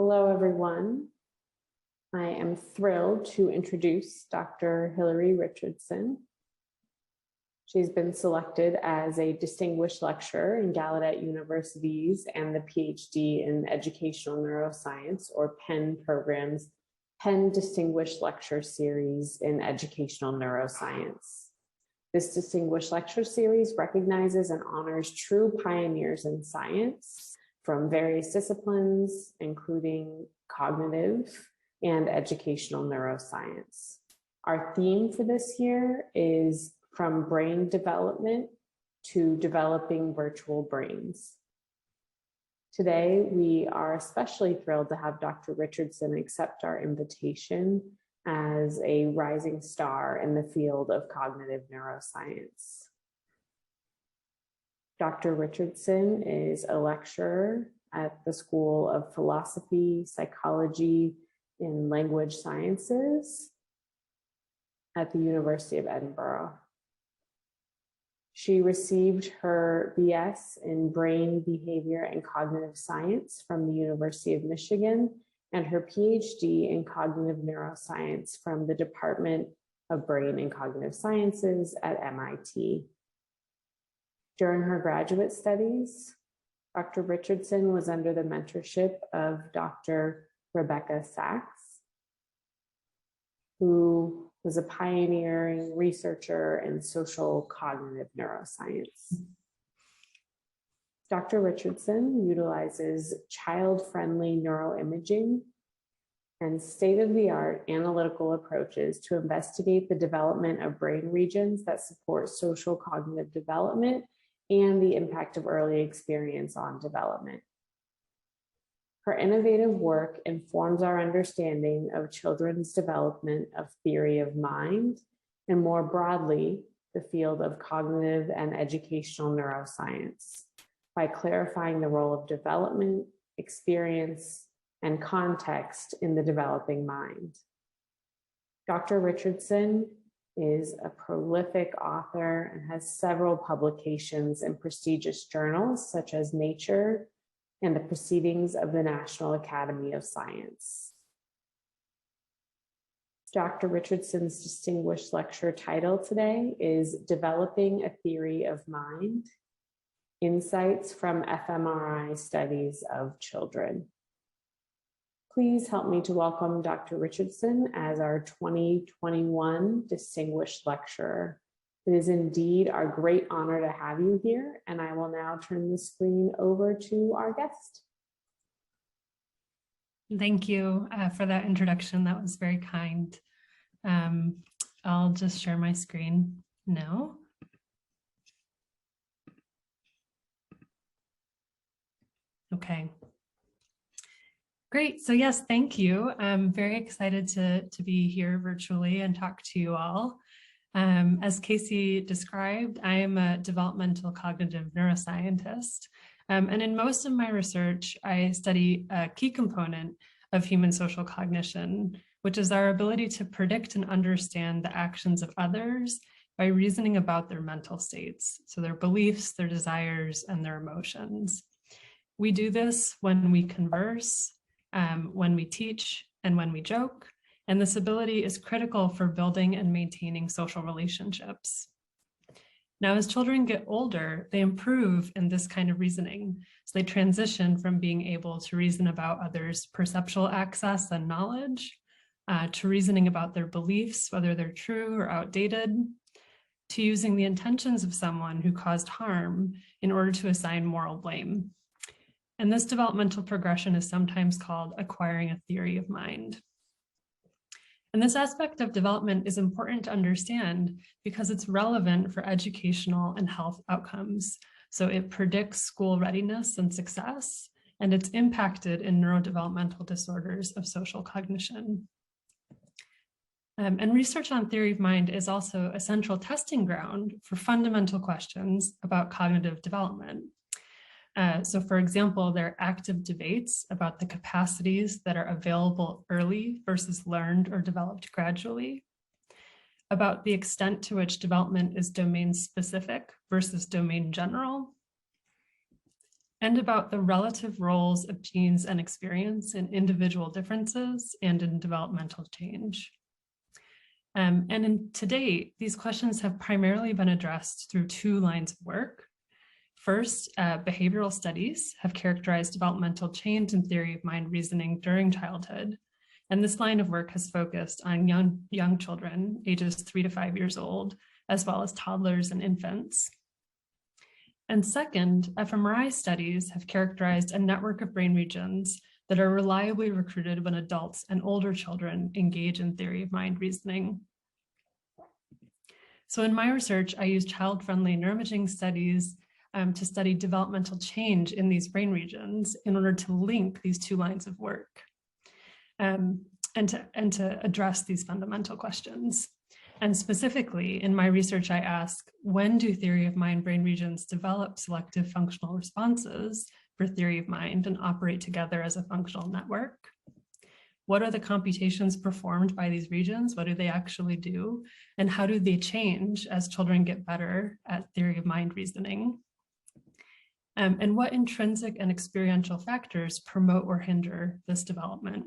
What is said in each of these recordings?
Hello, everyone. I am thrilled to introduce Dr. Hilary Richardson. She's been selected as a distinguished lecturer in Gallaudet University's and the PhD in Educational Neuroscience, or PEN program's PEN Distinguished Lecture Series in Educational Neuroscience. This Distinguished Lecture Series recognizes and honors true pioneers in science from various disciplines, including cognitive and educational neuroscience. Our theme for this year is From Brain Development to Developing Virtual Brains. Today, we are especially thrilled to have Dr. Richardson accept our invitation as a rising star in the field of cognitive neuroscience. Dr. Richardson is a lecturer at the School of Philosophy, Psychology, and Language Sciences at the University of Edinburgh. She received her BS in Brain, Behavior, and Cognitive Science from the University of Michigan and her PhD in Cognitive Neuroscience from the Department of Brain and Cognitive Sciences at MIT. During her graduate studies, Dr. Richardson was under the mentorship of Dr. Rebecca Sachs, who was a pioneering researcher in social cognitive neuroscience. Dr. Richardson utilizes child-friendly neuroimaging and state-of-the-art analytical approaches to investigate the development of brain regions that support social cognitive development and the impact of early experience on development. Her innovative work informs our understanding of children's development of theory of mind, and more broadly, the field of cognitive and educational neuroscience, by clarifying the role of development, experience, and context in the developing mind. Dr. Richardson is a prolific author and has several publications in prestigious journals such as Nature and the Proceedings of the National Academy of Science. Dr. Richardson's distinguished lecture title today is Developing a Theory of Mind: Insights from fMRI Studies of Children. Please help me to welcome Dr. Richardson as our 2021 Distinguished Lecturer. It is indeed our great honor to have you here, and I will now turn the screen over to our guest. Thank you for that introduction. That was very kind. I'll just share my screen now. Okay. Great. So yes, thank you. I'm very excited to be here virtually and talk to you all. As Casey described, I am a developmental cognitive neuroscientist. And in most of my research, I study a key component of human social cognition, which is our ability to predict and understand the actions of others by reasoning about their mental states, so their beliefs, their desires, and their emotions. We do this when we converse, when we teach, and when we joke, and this ability is critical for building and maintaining social relationships. Now, as children get older, they improve in this kind of reasoning. So they transition from being able to reason about others' perceptual access and knowledge, to reasoning about their beliefs, whether they're true or outdated, to using the intentions of someone who caused harm in order to assign moral blame. And this developmental progression is sometimes called acquiring a theory of mind. And this aspect of development is important to understand because it's relevant for educational and health outcomes. So it predicts school readiness and success, and it's impacted in neurodevelopmental disorders of social cognition. And research on theory of mind is also a central testing ground for fundamental questions about cognitive development. So for example, there are active debates about the capacities that are available early versus learned or developed gradually, about the extent to which development is domain specific versus domain general, and about the relative roles of genes and experience in individual differences and in developmental change. To date, these questions have primarily been addressed through two lines of work. First, behavioral studies have characterized developmental change in theory of mind reasoning during childhood. And this line of work has focused on young children, ages 3 to 5 years old, as well as toddlers and infants. And second, fMRI studies have characterized a network of brain regions that are reliably recruited when adults and older children engage in theory of mind reasoning. So in my research, I used child-friendly neuroimaging studies to study developmental change in these brain regions in order to link these two lines of work and to address these fundamental questions. And specifically, in my research, I ask, when do theory of mind brain regions develop selective functional responses for theory of mind and operate together as a functional network? What are the computations performed by these regions? What do they actually do? And how do they change as children get better at theory of mind reasoning? And what intrinsic and experiential factors promote or hinder this development?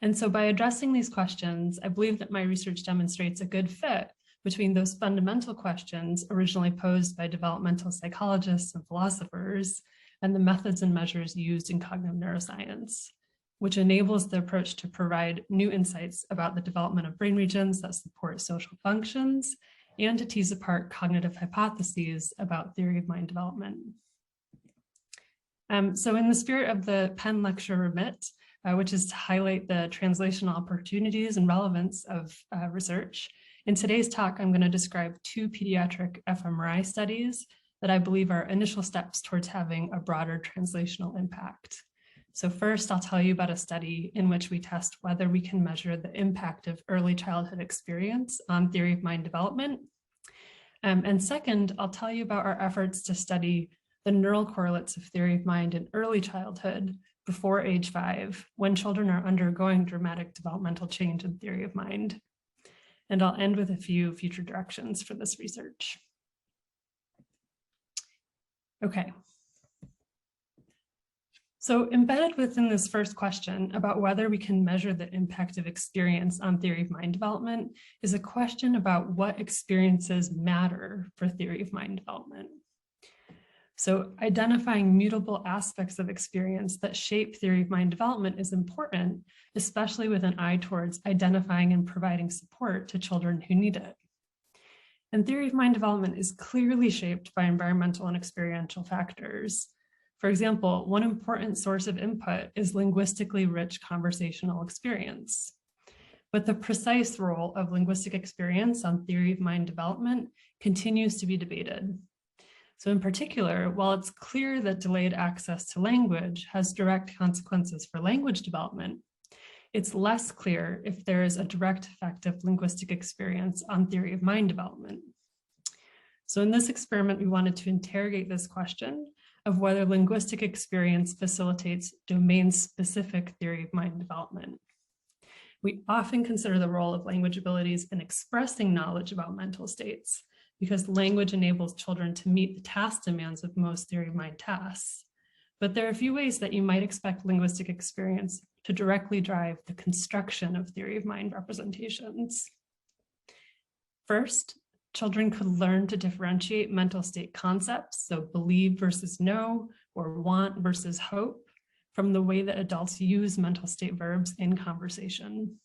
And so by addressing these questions, I believe that my research demonstrates a good fit between those fundamental questions originally posed by developmental psychologists and philosophers and the methods and measures used in cognitive neuroscience, which enables the approach to provide new insights about the development of brain regions that support social functions and to tease apart cognitive hypotheses about theory of mind development. So in the spirit of the Penn Lecture Remit, which is to highlight the translational opportunities and relevance of research, in today's talk, I'm going to describe two pediatric fMRI studies that I believe are initial steps towards having a broader translational impact. So first, I'll tell you about a study in which we test whether we can measure the impact of early childhood experience on theory of mind development. And second, I'll tell you about our efforts to study the neural correlates of theory of mind in early childhood before age 5, when children are undergoing dramatic developmental change in theory of mind. And I'll end with a few future directions for this research. Okay. So embedded within this first question about whether we can measure the impact of experience on theory of mind development is a question about what experiences matter for theory of mind development. So identifying mutable aspects of experience that shape theory of mind development is important, especially with an eye towards identifying and providing support to children who need it. And theory of mind development is clearly shaped by environmental and experiential factors. For example, one important source of input is linguistically rich conversational experience. But the precise role of linguistic experience on theory of mind development continues to be debated. So in particular, while it's clear that delayed access to language has direct consequences for language development, it's less clear if there is a direct effect of linguistic experience on theory of mind development. So in this experiment, we wanted to interrogate this question of whether linguistic experience facilitates domain-specific theory of mind development. We often consider the role of language abilities in expressing knowledge about mental states, because language enables children to meet the task demands of most theory of mind tasks. But there are a few ways that you might expect linguistic experience to directly drive the construction of theory of mind representations. First, children could learn to differentiate mental state concepts, so believe versus know, or want versus hope, from the way that adults use mental state verbs in conversation.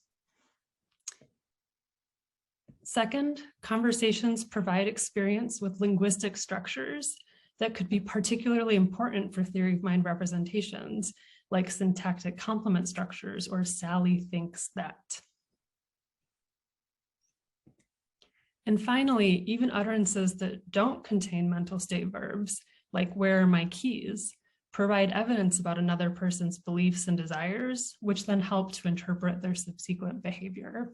Second, conversations provide experience with linguistic structures that could be particularly important for theory of mind representations, like syntactic complement structures or Sally thinks that. And finally, even utterances that don't contain mental state verbs, like where are my keys, provide evidence about another person's beliefs and desires, which then help to interpret their subsequent behavior.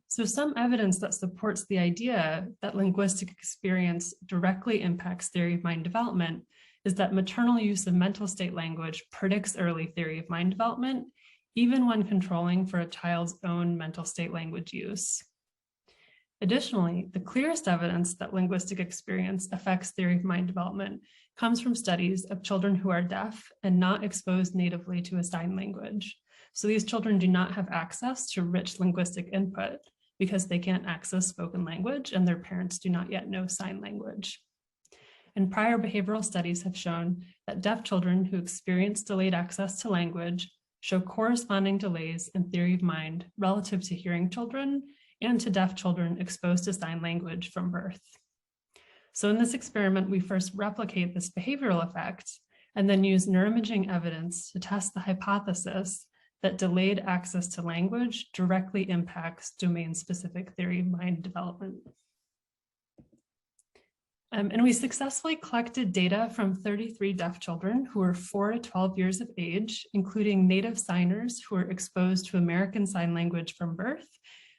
So some evidence that supports the idea that linguistic experience directly impacts theory of mind development is that maternal use of mental state language predicts early theory of mind development, even when controlling for a child's own mental state language use. Additionally, the clearest evidence that linguistic experience affects theory of mind development comes from studies of children who are deaf and not exposed natively to a sign language. So these children do not have access to rich linguistic input because they can't access spoken language and their parents do not yet know sign language. And prior behavioral studies have shown that deaf children who experience delayed access to language show corresponding delays in theory of mind relative to hearing children and to deaf children exposed to sign language from birth. So in this experiment, we first replicate this behavioral effect and then use neuroimaging evidence to test the hypothesis that delayed access to language directly impacts domain-specific theory of mind development. And we successfully collected data from 33 deaf children who were 4 to 12 years of age, including native signers who were exposed to American Sign Language from birth,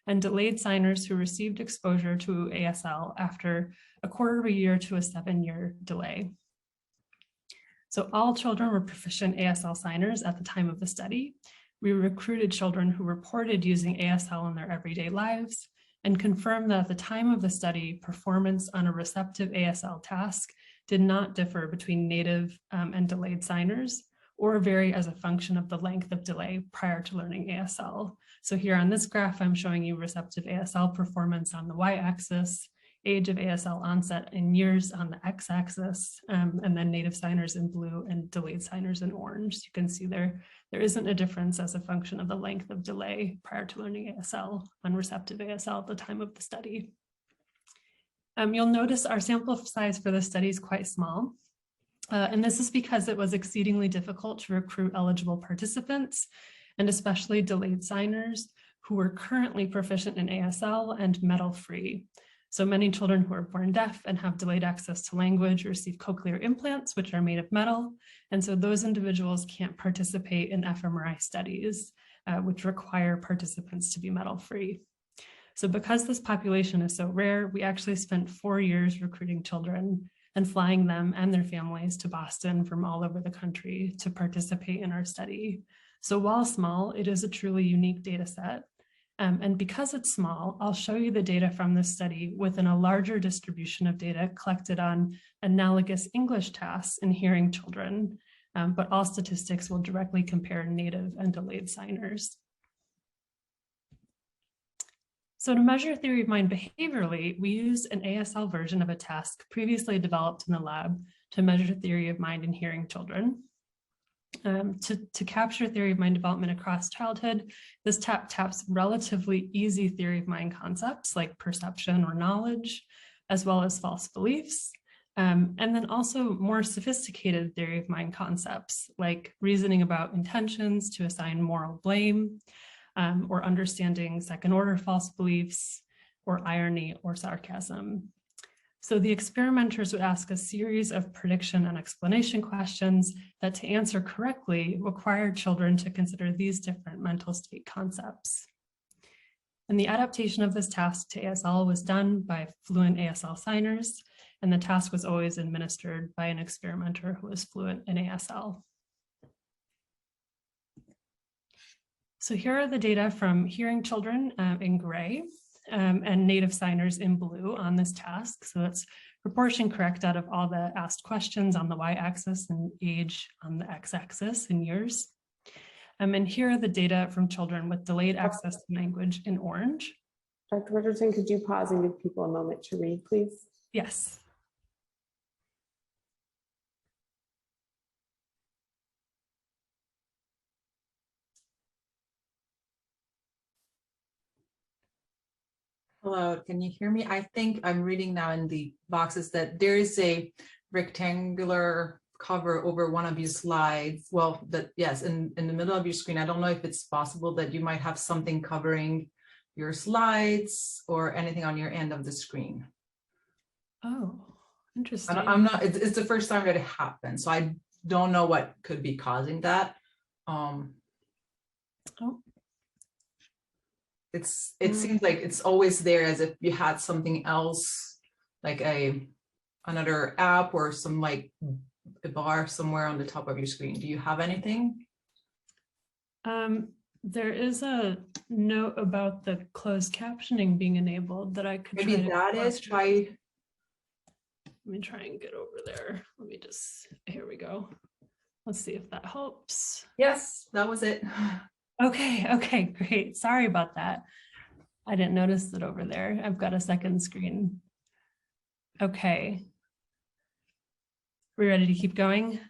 and delayed signers who received exposure to ASL after a quarter of a year to a 7-year delay. So all children were proficient ASL signers at the time of the study. We recruited children who reported using ASL in their everyday lives and confirmed that at the time of the study, performance on a receptive ASL task did not differ between native and delayed signers or vary as a function of the length of delay prior to learning ASL. So here on this graph, I'm showing you receptive ASL performance on the y-axis, age of ASL onset in years on the x-axis, and then native signers in blue and delayed signers in orange. You can see there isn't a difference as a function of the length of delay prior to learning ASL on receptive ASL at the time of the study. You'll notice our sample size for the study is quite small. And this is because it was exceedingly difficult to recruit eligible participants, and especially delayed signers who were currently proficient in ASL and metal-free. So many children who are born deaf and have delayed access to language receive cochlear implants, which are made of metal. And so those individuals can't participate in fMRI studies, which require participants to be metal-free. So because this population is so rare, we actually spent 4 years recruiting children and flying them and their families to Boston from all over the country to participate in our study. So while small, it is a truly unique data set. And because it's small, I'll show you the data from this study within a larger distribution of data collected on analogous English tasks in hearing children, but all statistics will directly compare native and delayed signers. So to measure theory of mind behaviorally, we use an ASL version of a task previously developed in the lab to measure theory of mind in hearing children. To capture theory of mind development across childhood, this taps relatively easy theory of mind concepts like perception or knowledge, as well as false beliefs, and then also more sophisticated theory of mind concepts like reasoning about intentions to assign moral blame, or understanding second-order false beliefs, or irony or sarcasm. So the experimenters would ask a series of prediction and explanation questions that, to answer correctly, required children to consider these different mental state concepts. And the adaptation of this task to ASL was done by fluent ASL signers, and the task was always administered by an experimenter who was fluent in ASL. So here are the data from hearing children in gray, and native signers in blue on this task. So it's proportion correct out of all the asked questions on the y-axis and age on the x-axis in years. And here are the data from children with delayed access to language in orange. Dr. Richardson, could you pause and give people a moment to read, please? Yes. Hello, can you hear me? I think I'm reading now in the boxes that there is a rectangular cover over one of your slides. Well, yes, in the middle of your screen. I don't know if it's possible that you might have something covering your slides or anything on your end of the screen. Oh, interesting. I'm not, it's the first time that it happened, so I don't know what could be causing that. Oh. It seems like it's always there, as if you had something else, like another app or some like a bar somewhere on the top of your screen. Do you have anything? There is a note about the closed captioning being enabled that I could Maybe try to that is try. Let me try and get over there. Let me just, here we go. Let's see if that helps. Yes, that was it. Okay, great. Sorry about that. I didn't notice it over there. I've got a second screen. Okay. We ready to keep going?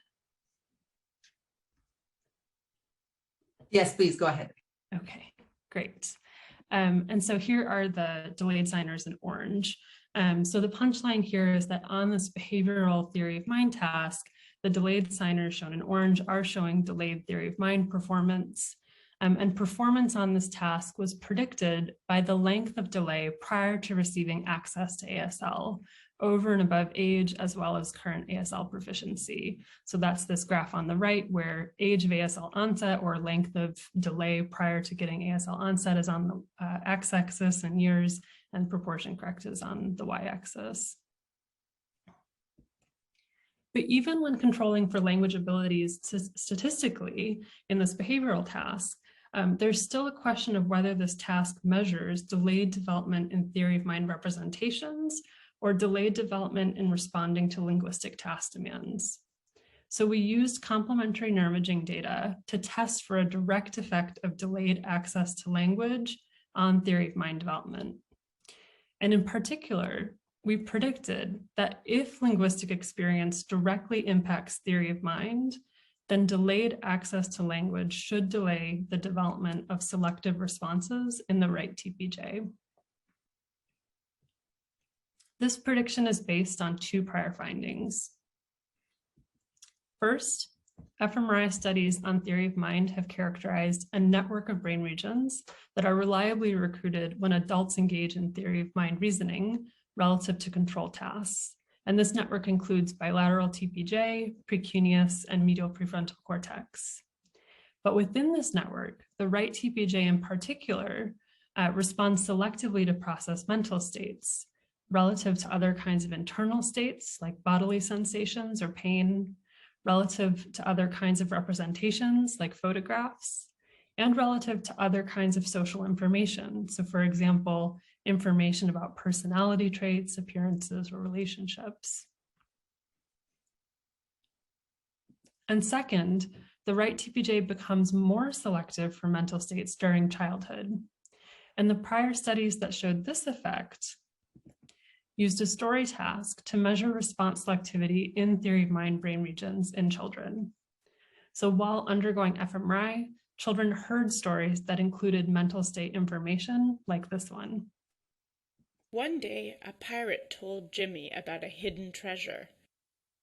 Yes, please go ahead. Okay, great. And so here are the delayed signers in orange. So the punchline here is that on this behavioral theory of mind task, the delayed signers shown in orange are showing delayed theory of mind performance. And performance on this task was predicted by the length of delay prior to receiving access to ASL over and above age, as well as current ASL proficiency. So that's this graph on the right where age of ASL onset or length of delay prior to getting ASL onset is on the x-axis in years, and proportion correct is on the y-axis. But even when controlling for language abilities statistically in this behavioral task, there's still a question of whether this task measures delayed development in theory of mind representations or delayed development in responding to linguistic task demands. So we used complementary neuroimaging data to test for a direct effect of delayed access to language on theory of mind development. And in particular, we predicted that if linguistic experience directly impacts theory of mind, then delayed access to language should delay the development of selective responses in the right TPJ. This prediction is based on two prior findings. First, fMRI studies on theory of mind have characterized a network of brain regions that are reliably recruited when adults engage in theory of mind reasoning relative to control tasks. And this network includes bilateral TPJ, precuneus, and medial prefrontal cortex. But within this network, the right TPJ in particular responds selectively to process mental states relative to other kinds of internal states like bodily sensations or pain, relative to other kinds of representations like photographs, and relative to other kinds of social information. So for example, information about personality traits, appearances, or relationships. And second, the right TPJ becomes more selective for mental states during childhood. And the prior studies that showed this effect used a story task to measure response selectivity in theory of mind brain regions in children. So while undergoing fMRI, children heard stories that included mental state information like this one. One day, a pirate told Jimmy about a hidden treasure.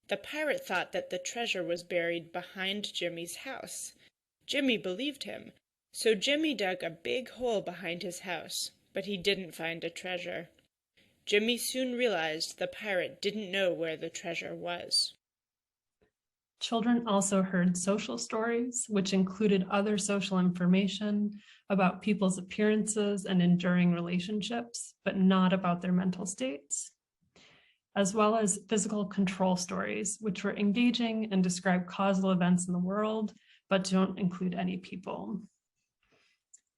The pirate thought that the treasure was buried behind Jimmy's house. Jimmy believed him, so Jimmy dug a big hole behind his house, but he didn't find a treasure. Jimmy soon realized the pirate didn't know where the treasure was. Children also heard social stories, which included other social information about people's appearances and enduring relationships, but not about their mental states, as well as physical control stories, which were engaging and describe causal events in the world, but don't include any people.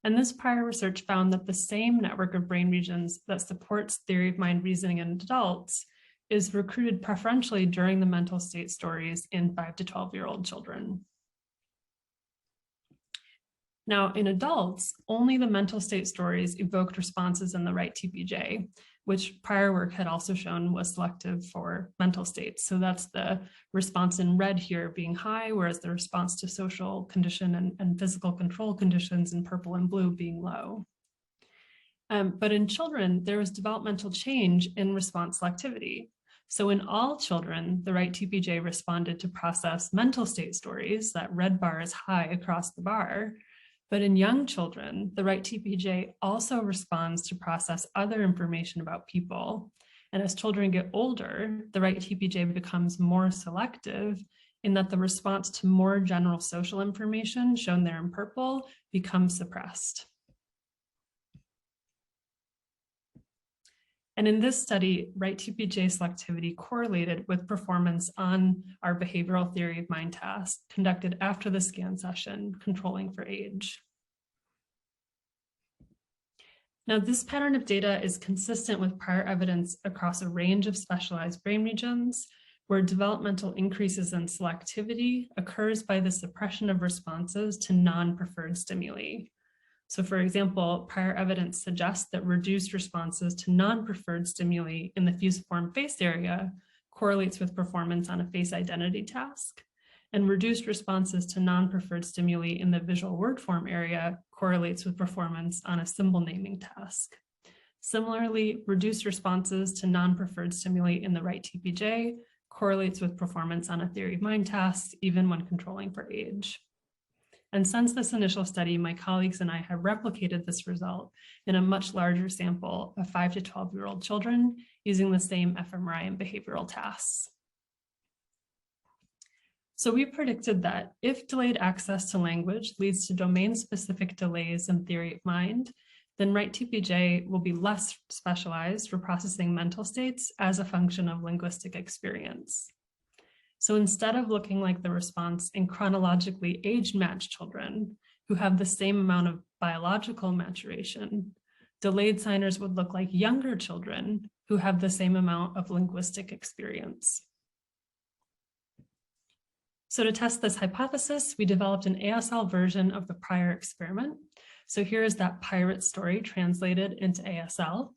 And this prior research found that the same network of brain regions that supports theory of mind reasoning in adults is recruited preferentially during the mental state stories in 5 to 12-year-old children. Now, in adults, only the mental state stories evoked responses in the right TPJ, which prior work had also shown was selective for mental states. So that's the response in red here being high, whereas the response to social condition and physical control conditions in purple and blue being low. But in children, there was developmental change in response selectivity. So in all children, the right TPJ responded to process mental state stories. That red bar is high across the bar. But in young children, the right TPJ also responds to process other information about people. And as children get older, the right TPJ becomes more selective in that the response to more general social information, shown there in purple, becomes suppressed. And in this study, right TPJ selectivity correlated with performance on our behavioral theory of mind task conducted after the scan session, controlling for age. Now, this pattern of data is consistent with prior evidence across a range of specialized brain regions where developmental increases in selectivity occurs by the suppression of responses to non-preferred stimuli. So for example, prior evidence suggests that reduced responses to non-preferred stimuli in the fusiform face area correlates with performance on a face identity task, and reduced responses to non-preferred stimuli in the visual word form area correlates with performance on a symbol naming task. Similarly, reduced responses to non-preferred stimuli in the right TPJ correlates with performance on a theory of mind task, even when controlling for age. And since this initial study, my colleagues and I have replicated this result in a much larger sample of 5 to 12-year-old children using the same fMRI and behavioral tasks. So we predicted that if delayed access to language leads to domain-specific delays in theory of mind, then right TPJ will be less specialized for processing mental states as a function of linguistic experience. So instead of looking like the response in chronologically age-matched children who have the same amount of biological maturation, delayed signers would look like younger children who have the same amount of linguistic experience. So to test this hypothesis, we developed an ASL version of the prior experiment. So here is that pirate story translated into ASL.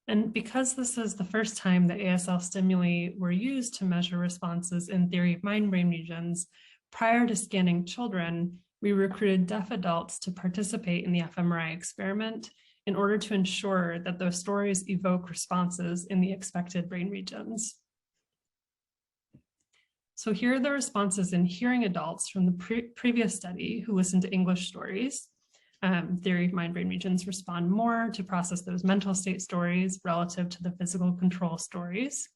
And because this is the first time that ASL stimuli were used to measure responses in theory of mind brain regions, prior to scanning children, we recruited deaf adults to participate in the fMRI experiment in order to ensure that those stories evoke responses in the expected brain regions. So here are the responses in hearing adults from the previous study who listened to English stories. Theory of mind brain regions respond more to process those mental state stories relative to the physical control stories.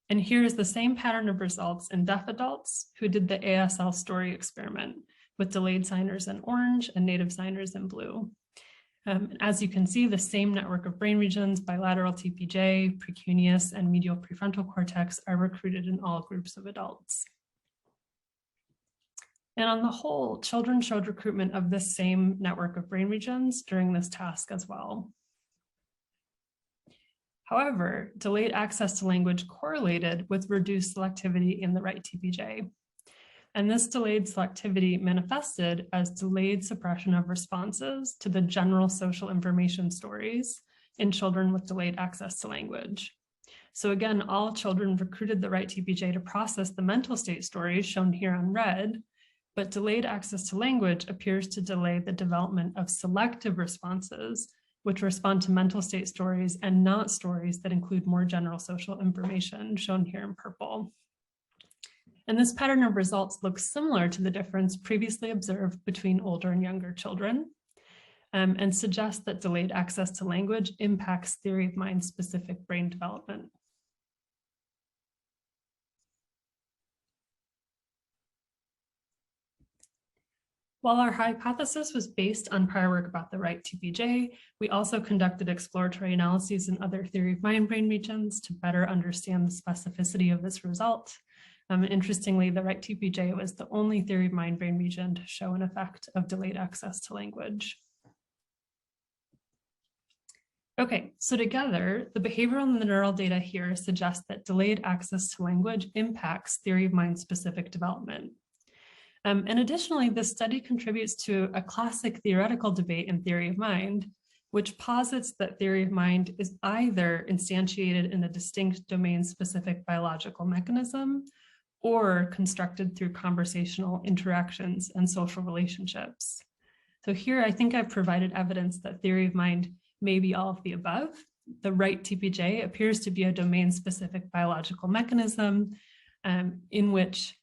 And here's the same pattern of results in deaf adults who did the ASL story experiment with delayed signers in orange and native signers in blue. As you can see, the same network of brain regions, bilateral TPJ, precuneus, and medial prefrontal cortex are recruited in all groups of adults. And on the whole, children showed recruitment of this same network of brain regions during this task as well. However, delayed access to language correlated with reduced selectivity in the right TPJ. And this delayed selectivity manifested as delayed suppression of responses to the general social information stories in children with delayed access to language. So again, all children recruited the right TPJ to process the mental state stories shown here on red, but delayed access to language appears to delay the development of selective responses, which respond to mental state stories and not stories that include more general social information, shown here in purple. And this pattern of results looks similar to the difference previously observed between older and younger children, and suggests that delayed access to language impacts theory of mind specific brain development. While our hypothesis was based on prior work about the right TPJ, we also conducted exploratory analyses in other theory of mind brain regions to better understand the specificity of this result. Interestingly, the right TPJ was the only theory of mind brain region to show an effect of delayed access to language. Okay, so together, the behavioral and the neural data here suggest that delayed access to language impacts theory of mind specific development. And additionally, this study contributes to a classic theoretical debate in theory of mind, which posits that theory of mind is either instantiated in a distinct domain-specific biological mechanism or constructed through conversational interactions and social relationships. So here, I think I've provided evidence that theory of mind may be all of the above. The right TPJ appears to be a domain-specific biological mechanism in which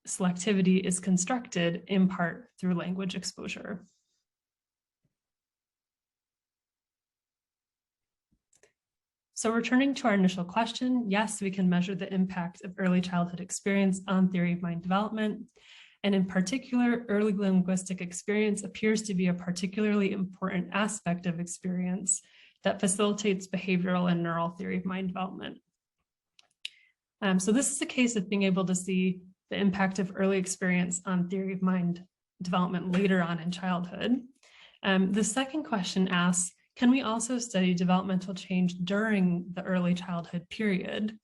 selectivity is constructed in part through language exposure. So returning to our initial question, yes, we can measure the impact of early childhood experience on theory of mind development. And in particular, early linguistic experience appears to be a particularly important aspect of experience that facilitates behavioral and neural theory of mind development. So this is a case of being able to see the impact of early experience on theory of mind development later on in childhood. The second question asks, can we also study developmental change during the early childhood period,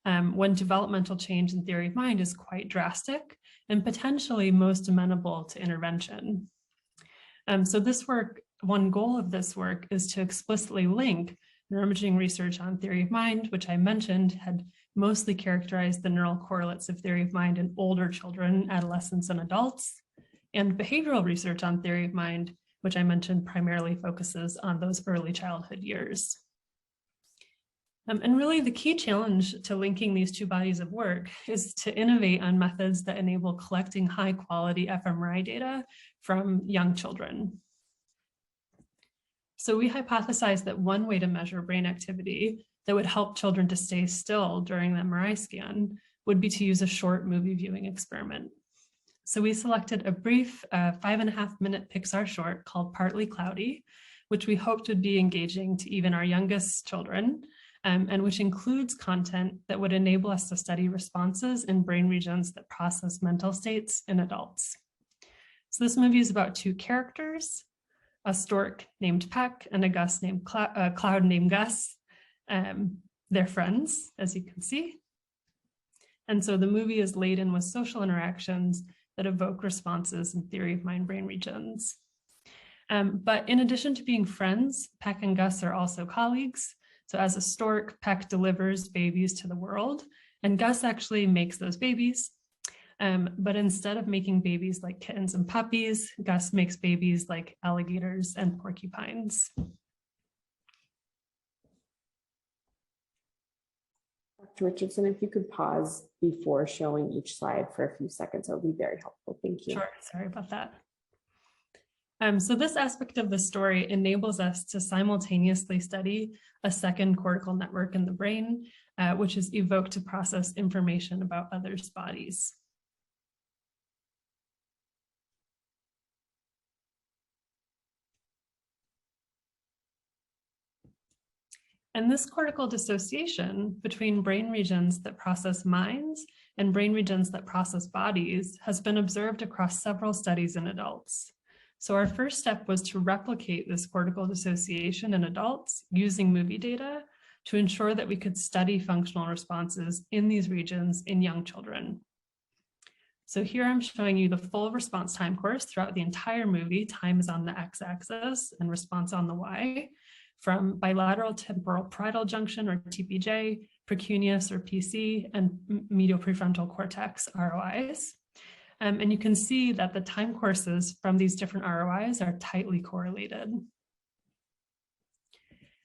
when developmental change in theory of mind is quite drastic and potentially most amenable to intervention? So this work, one goal of this work is to explicitly link neuroimaging research on theory of mind, which I mentioned had mostly characterized the neural correlates of theory of mind in older children, adolescents, and adults, and behavioral research on theory of mind, which I mentioned primarily focuses on those early childhood years. And really the key challenge to linking these two bodies of work is to innovate on methods that enable collecting high quality fMRI data from young children. So we hypothesized that one way to measure brain activity that would help children to stay still during the MRI scan would be to use a short movie viewing experiment. So we selected a brief 5.5-minute Pixar short called Partly Cloudy, which we hoped would be engaging to even our youngest children, and which includes content that would enable us to study responses in brain regions that process mental states in adults. So this movie is about two characters, a stork named Peck and a cloud named Gus. They're friends, as you can see. And so the movie is laden with social interactions that evoke responses in theory of mind brain regions. But in addition to being friends, Peck and Gus are also colleagues. So as a stork, Peck delivers babies to the world, and Gus actually makes those babies. But instead of making babies like kittens and puppies, Gus makes babies like alligators and porcupines. Dr. Richardson, if you could pause before showing each slide for a few seconds, that would be very helpful. Thank you. Sure, sorry about that. So this aspect of the story enables us to simultaneously study a second cortical network in the brain, which is evoked to process information about others' bodies. And this cortical dissociation between brain regions that process minds and brain regions that process bodies has been observed across several studies in adults. So our first step was to replicate this cortical dissociation in adults using movie data to ensure that we could study functional responses in these regions in young children. So here I'm showing you the full response time course throughout the entire movie. Time is on the x-axis and response on the y, from bilateral temporal parietal junction, or TPJ, precuneus, or PC, and medial prefrontal cortex, ROIs. And you can see that the time courses from these different ROIs are tightly correlated.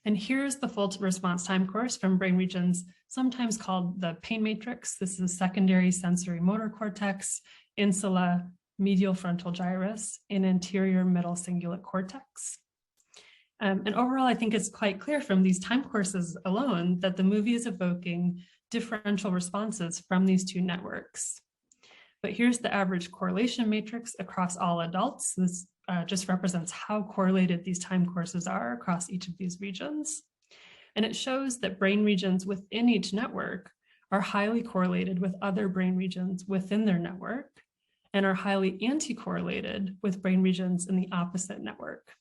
And here's the full response time course from brain regions, sometimes called the pain matrix. This is secondary sensory motor cortex, insula, medial frontal gyrus, and anterior middle cingulate cortex. And overall, I think it's quite clear from these time courses alone that the movie is evoking differential responses from these two networks. But here's the average correlation matrix across all adults. This just represents how correlated these time courses are across each of these regions. And it shows that brain regions within each network are highly correlated with other brain regions within their network and are highly anti-correlated with brain regions in the opposite network.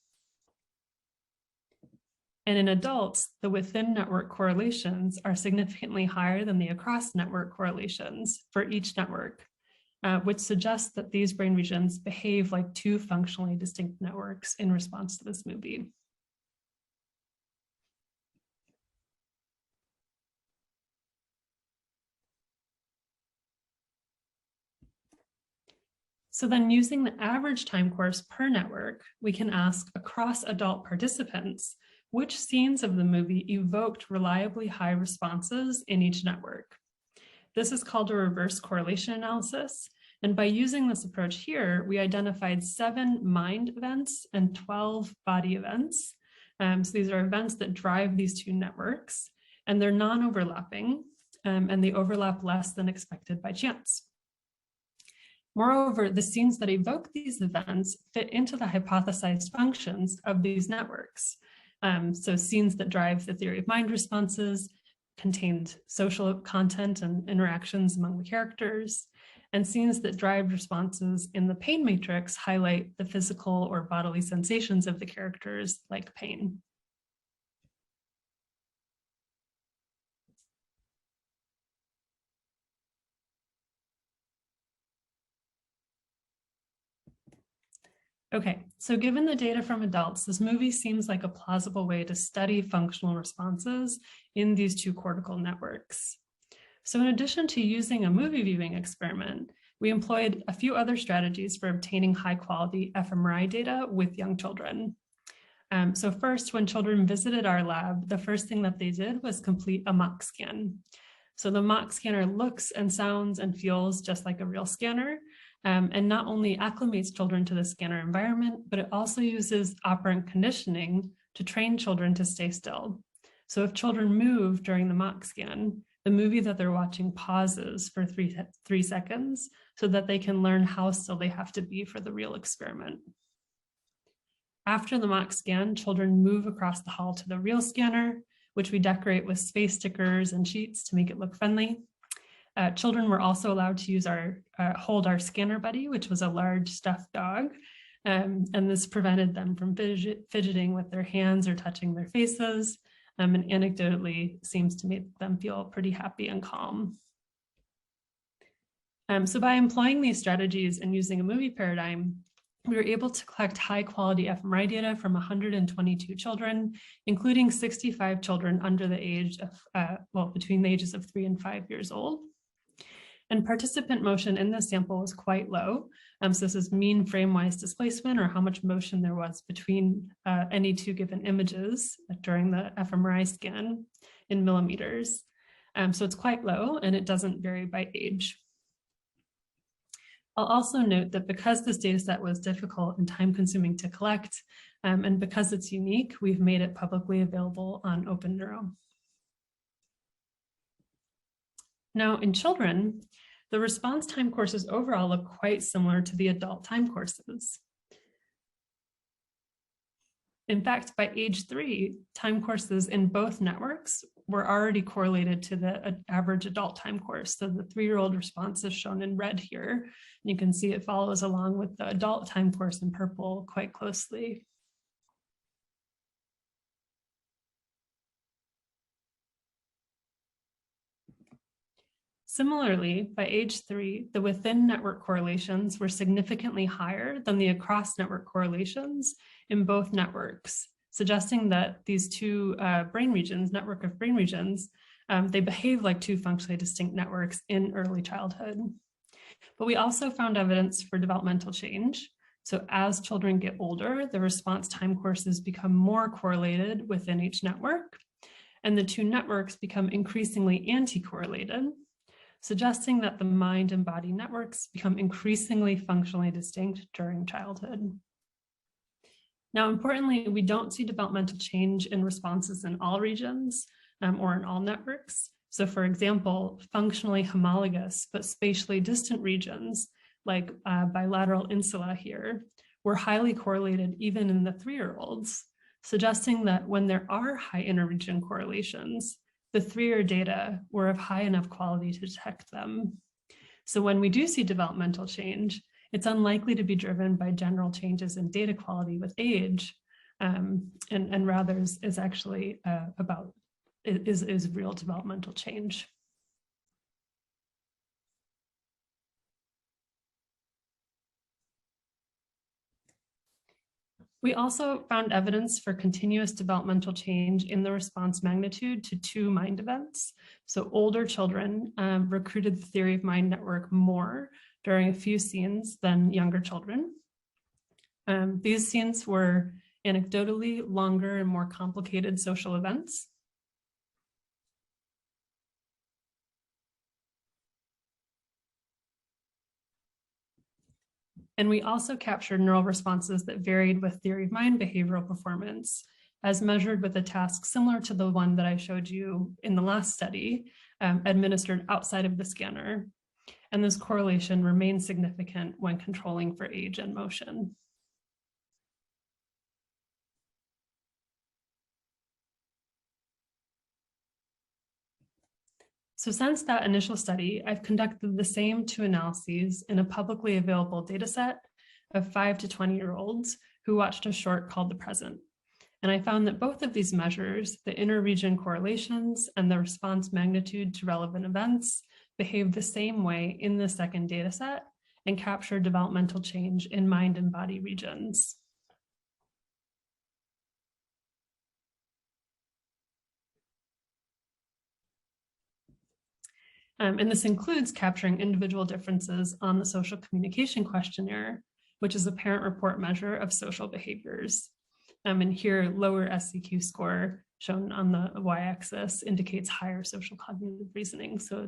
And in adults, the within network correlations are significantly higher than the across network correlations for each network, which suggests that these brain regions behave like two functionally distinct networks in response to this movie. So then using the average time course per network, we can ask across adult participants, which scenes of the movie evoked reliably high responses in each network. This is called a reverse correlation analysis. And by using this approach here, we identified 7 mind events and 12 body events. So these are events that drive these two networks, and they're non-overlapping, and they overlap less than expected by chance. Moreover, the scenes that evoke these events fit into the hypothesized functions of these networks. So scenes that drive the theory of mind responses contained social content and interactions among the characters, and scenes that drive responses in the pain matrix highlight the physical or bodily sensations of the characters, like pain. Okay, so given the data from adults, this movie seems like a plausible way to study functional responses in these two cortical networks. So in addition to using a movie viewing experiment, we employed a few other strategies for obtaining high quality fMRI data with young children. So first, when children visited our lab, the first thing that they did was complete a mock scan. So the mock scanner looks and sounds and feels just like a real scanner, and not only acclimates children to the scanner environment, but it also uses operant conditioning to train children to stay still. So if children move during the mock scan, the movie that they're watching pauses for three seconds so that they can learn how still they have to be for the real experiment. After the mock scan, children move across the hall to the real scanner, which we decorate with space stickers and sheets to make it look friendly. Children were also allowed to hold our scanner buddy, which was a large stuffed dog. And this prevented them from fidgeting with their hands or touching their faces. And anecdotally seems to make them feel pretty happy and calm. So by employing these strategies and using a movie paradigm, we were able to collect high quality fMRI data from 122 children, including 65 children under the age of, between the ages of 3 and 5 years old. And participant motion in this sample was quite low. So this is mean frame-wise displacement, or how much motion there was between any two given images during the fMRI scan in millimeters. So it's quite low, and it doesn't vary by age. I'll also note that because this data set was difficult and time-consuming to collect, and because it's unique, we've made it publicly available on OpenNeuro. Now, in children, the response time courses overall look quite similar to the adult time courses. In fact, by age 3, time courses in both networks were already correlated to the average adult time course. So the 3-year-old response is shown in red here. And you can see it follows along with the adult time course in purple quite closely. Similarly, by age 3, the within network correlations were significantly higher than the across network correlations in both networks, suggesting that these two brain regions, network of brain regions, they behave like two functionally distinct networks in early childhood. But we also found evidence for developmental change. So as children get older, the response time courses become more correlated within each network, and the two networks become increasingly anti-correlated, suggesting that the mind and body networks become increasingly functionally distinct during childhood. Now, importantly, we don't see developmental change in responses in all regions or in all networks. So for example, functionally homologous but spatially distant regions like bilateral insula here were highly correlated even in the 3-year-olds, suggesting that when there are high interregion correlations, the 3-year data were of high enough quality to detect them. So when we do see developmental change, it's unlikely to be driven by general changes in data quality with age, and rather is actually is real developmental change. We also found evidence for continuous developmental change in the response magnitude to 2 mind events. So older children recruited the theory of mind network more during a few scenes than younger children. These scenes were anecdotally longer and more complicated social events. And we also captured neural responses that varied with theory of mind behavioral performance, as measured with a task similar to the one that I showed you in the last study, administered outside of the scanner. and this correlation remains significant when controlling for age and motion. So since that initial study, I've conducted the same 2 analyses in a publicly available data set of 5 to 20-year-olds who watched a short called The Present. And I found that both of these measures, the inter-region correlations and the response magnitude to relevant events, behave the same way in the second data set and capture developmental change in mind and body regions. And this includes capturing individual differences on the social communication questionnaire, which is a parent report measure of social behaviors. And here, lower SCQ score shown on the y-axis indicates higher social cognitive reasoning. So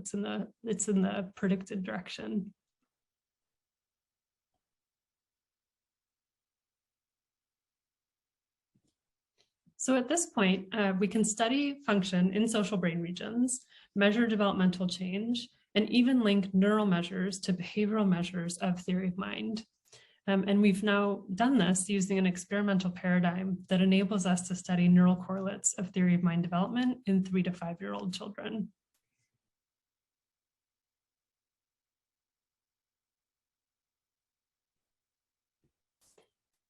it's in the predicted direction. So at this point, we can study function in social brain regions, measure developmental change, and even link neural measures to behavioral measures of theory of mind. And we've now done this using an experimental paradigm that enables us to study neural correlates of theory of mind development in 3 to 5-year-old children.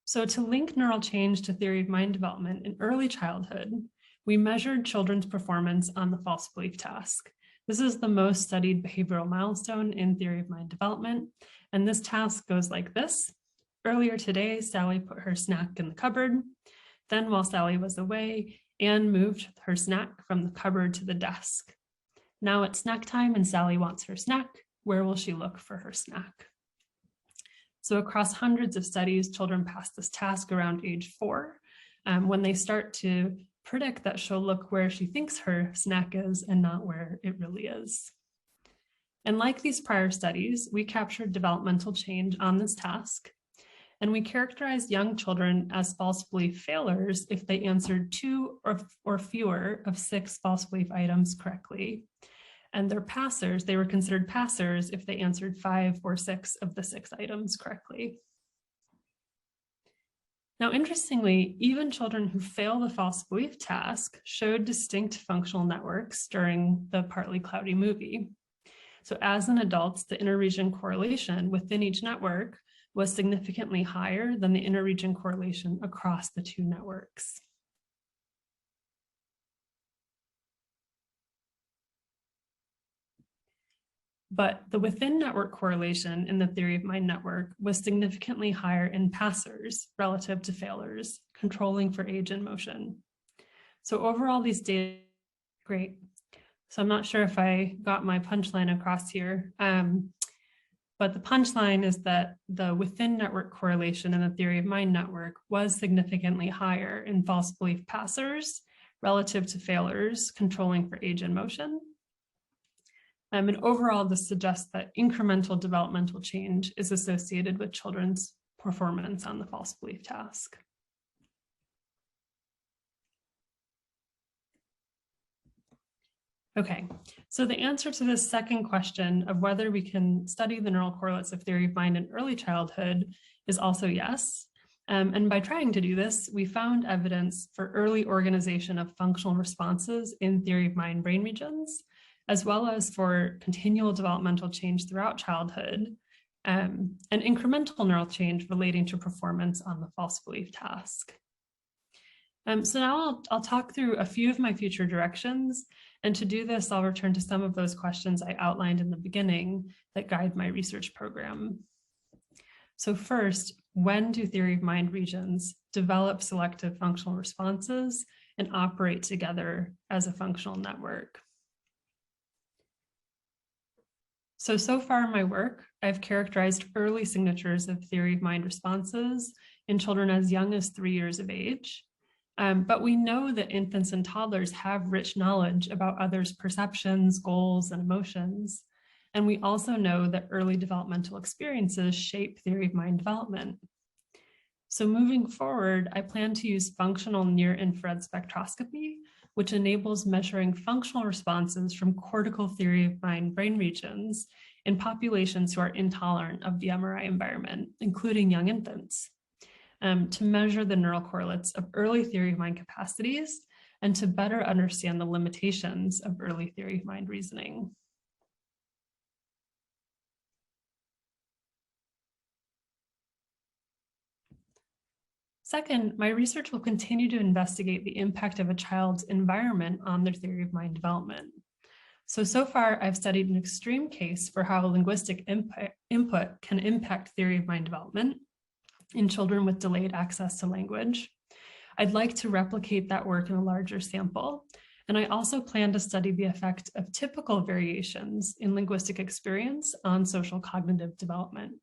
So to link neural change to theory of mind development in early childhood, we measured children's performance on the false belief task. This is the most studied behavioral milestone in theory of mind development. And this task goes like this. Earlier today, Sally put her snack in the cupboard. Then while Sally was away, Anne moved her snack from the cupboard to the desk. Now it's snack time and Sally wants her snack. Where will she look for her snack? So across hundreds of studies, children pass this task around age 4, when they start to predict that she'll look where she thinks her snack is and not where it really is. And like these prior studies, we captured developmental change on this task. And we characterized young children as false belief failures if they answered 2 or fewer of 6 false belief items correctly. And they're passers, they were considered passers if they answered 5 or 6 of the 6 items correctly. Now, interestingly, even children who fail the false belief task showed distinct functional networks during the partly cloudy movie. So as an adult, the interregion correlation within each network was significantly higher than the interregion correlation across the 2 networks. But the within network correlation in the theory of mind network was significantly higher in passers relative to failures, controlling for age and motion. So overall, these data, great. So I'm not sure if I got my punchline across here. But the punchline is that the within network correlation in the theory of mind network was significantly higher in false belief passers relative to failures, controlling for age and motion. And overall, this suggests that incremental developmental change is associated with children's performance on the false belief task. Okay, so the answer to this second question of whether we can study the neural correlates of theory of mind in early childhood is also yes. And by trying to do this, we found evidence for early organization of functional responses in theory of mind brain regions, as well as for continual developmental change throughout childhood, and incremental neural change relating to performance on the false belief task. So now I'll talk through a few of my future directions. And to do this, I'll return to some of those questions I outlined in the beginning that guide my research program. So first, when do theory of mind regions develop selective functional responses and operate together as a functional network? So far in my work, I've characterized early signatures of theory of mind responses in children as young as 3 years of age. But we know that infants and toddlers have rich knowledge about others' perceptions, goals, and emotions. And we also know that early developmental experiences shape theory of mind development. So moving forward, I plan to use functional near-infrared spectroscopy, which enables measuring functional responses from cortical theory of mind brain regions in populations who are intolerant of the MRI environment, including young infants, to measure the neural correlates of early theory of mind capacities and to better understand the limitations of early theory of mind reasoning. Second, my research will continue to investigate the impact of a child's environment on their theory of mind development. So far, I've studied an extreme case for how linguistic input can impact theory of mind development in children with delayed access to language. I'd like to replicate that work in a larger sample, and I also plan to study the effect of typical variations in linguistic experience on social cognitive development.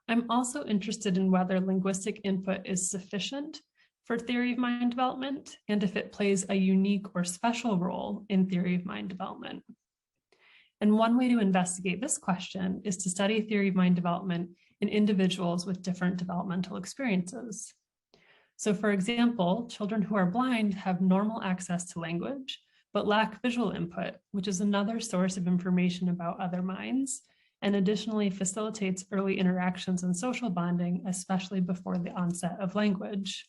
I'm also interested in whether linguistic input is sufficient for theory of mind development and if it plays a unique or special role in theory of mind development. And one way to investigate this question is to study theory of mind development in individuals with different developmental experiences. So for example, children who are blind have normal access to language, but lack visual input, which is another source of information about other minds, and additionally facilitates early interactions and social bonding, especially before the onset of language.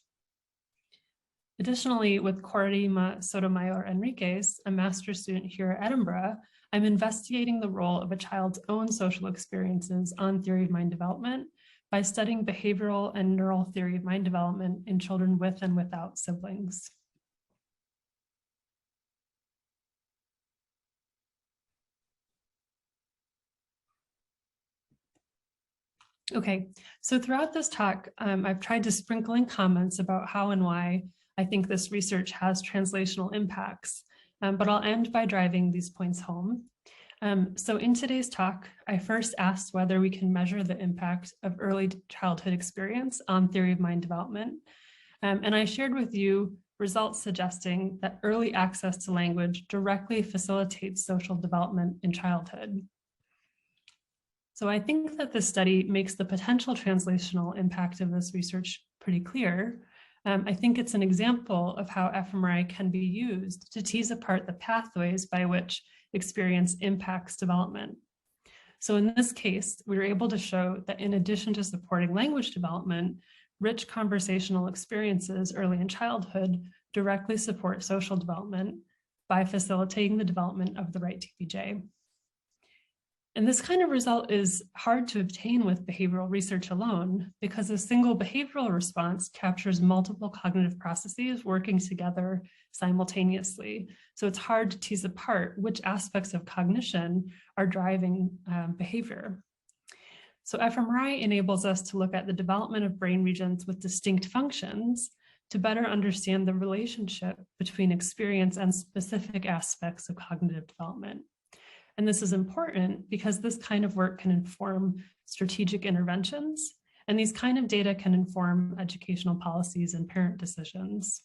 Additionally, with Corima Sotomayor Enriquez, a master's student here at Edinburgh, I'm investigating the role of a child's own social experiences on theory of mind development by studying behavioral and neural theory of mind development in children with and without siblings. Okay, so throughout this talk, I've tried to sprinkle in comments about how and why I think this research has translational impacts, but I'll end by driving these points home. So in today's talk, I first asked whether we can measure the impact of early childhood experience on theory of mind development. And I shared with you results suggesting that early access to language directly facilitates social development in childhood. So I think that this study makes the potential translational impact of this research pretty clear. I think it's an example of how fMRI can be used to tease apart the pathways by which experience impacts development. So in this case, we were able to show that in addition to supporting language development, rich conversational experiences early in childhood directly support social development by facilitating the development of the right TPJ. And this kind of result is hard to obtain with behavioral research alone because a single behavioral response captures multiple cognitive processes working together simultaneously. So it's hard to tease apart which aspects of cognition are driving behavior. So fMRI enables us to look at the development of brain regions with distinct functions to better understand the relationship between experience and specific aspects of cognitive development. And this is important because this kind of work can inform strategic interventions, and these kind of data can inform educational policies and parent decisions.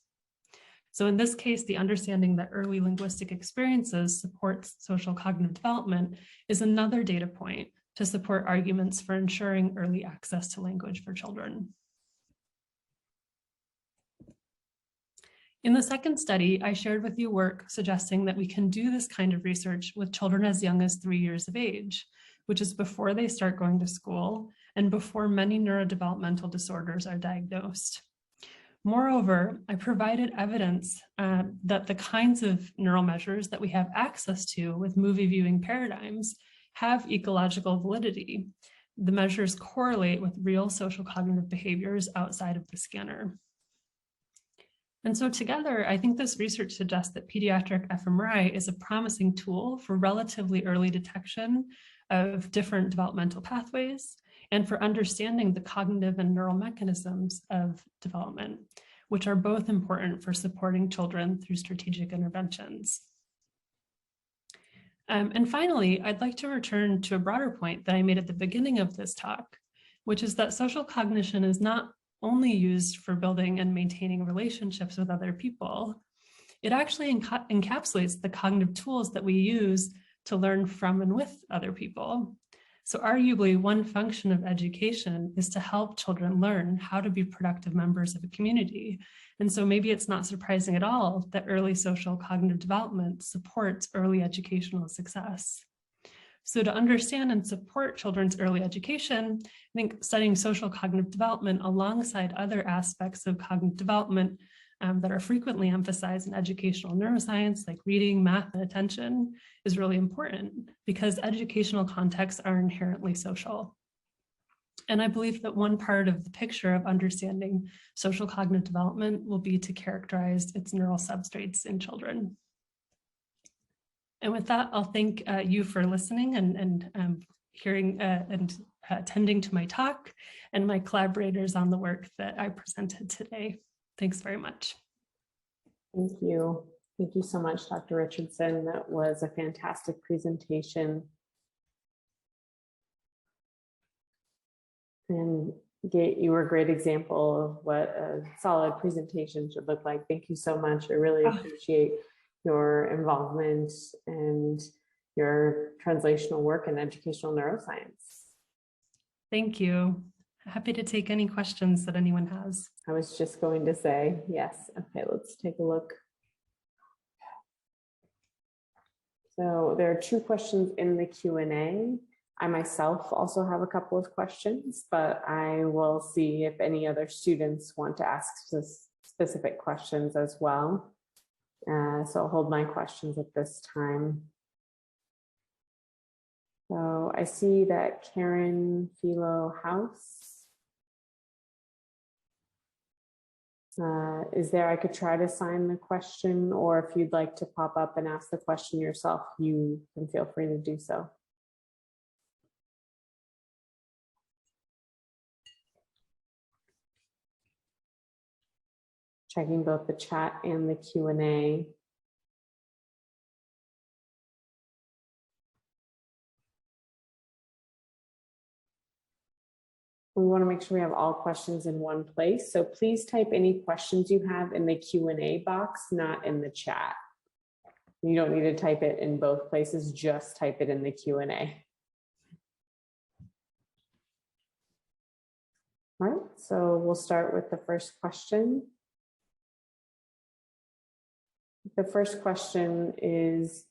So in this case, the understanding that early linguistic experiences supports social cognitive development is another data point to support arguments for ensuring early access to language for children. In the second study, I shared with you work suggesting that we can do this kind of research with children as young as 3 years of age, which is before they start going to school and before many neurodevelopmental disorders are diagnosed. Moreover, I provided evidence that the kinds of neural measures that we have access to with movie viewing paradigms have ecological validity. The measures correlate with real social cognitive behaviors outside of the scanner. And so together, I think this research suggests that pediatric fMRI is a promising tool for relatively early detection of different developmental pathways and for understanding the cognitive and neural mechanisms of development, which are both important for supporting children through strategic interventions. And finally, I'd like to return to a broader point that I made at the beginning of this talk, which is that social cognition is not only used for building and maintaining relationships with other people. It actually encapsulates the cognitive tools that we use to learn from and with other people. So arguably, one function of education is to help children learn how to be productive members of a community. And so maybe it's not surprising at all that early social cognitive development supports early educational success. So to understand and support children's early education, I think studying social cognitive development alongside other aspects of cognitive development that are frequently emphasized in educational neuroscience, like reading, math, and attention, is really important because educational contexts are inherently social. And I believe that one part of the picture of understanding social cognitive development will be to characterize its neural substrates in children. And with that, I'll thank you for listening and hearing and attending to my talk, and my collaborators on the work that I presented today. Thanks very much. Thank you. Thank you so much, Dr. Richardson. That was a fantastic presentation. And you were a great example of what a solid presentation should look like. Thank you so much. I really appreciate your involvement and your translational work in educational neuroscience. Thank you. Happy to take any questions that anyone has. I was just going to say, yes. Okay, let's take a look. So there are 2 questions in the Q&A. I myself also have a couple of questions, but I will see if any other students want to ask specific questions as well. So I'll hold my questions at this time. So I see that Karen Philo House is there. I could try to sign the question, or if you'd like to pop up and ask the question yourself, you can feel free to do so. Checking both the chat and the Q&A. We want to make sure we have all questions in one place. So please type any questions you have in the Q&A box, not in the chat. You don't need to type it in both places, just type it in the Q&A. All right, so we'll start with the first question. The first question is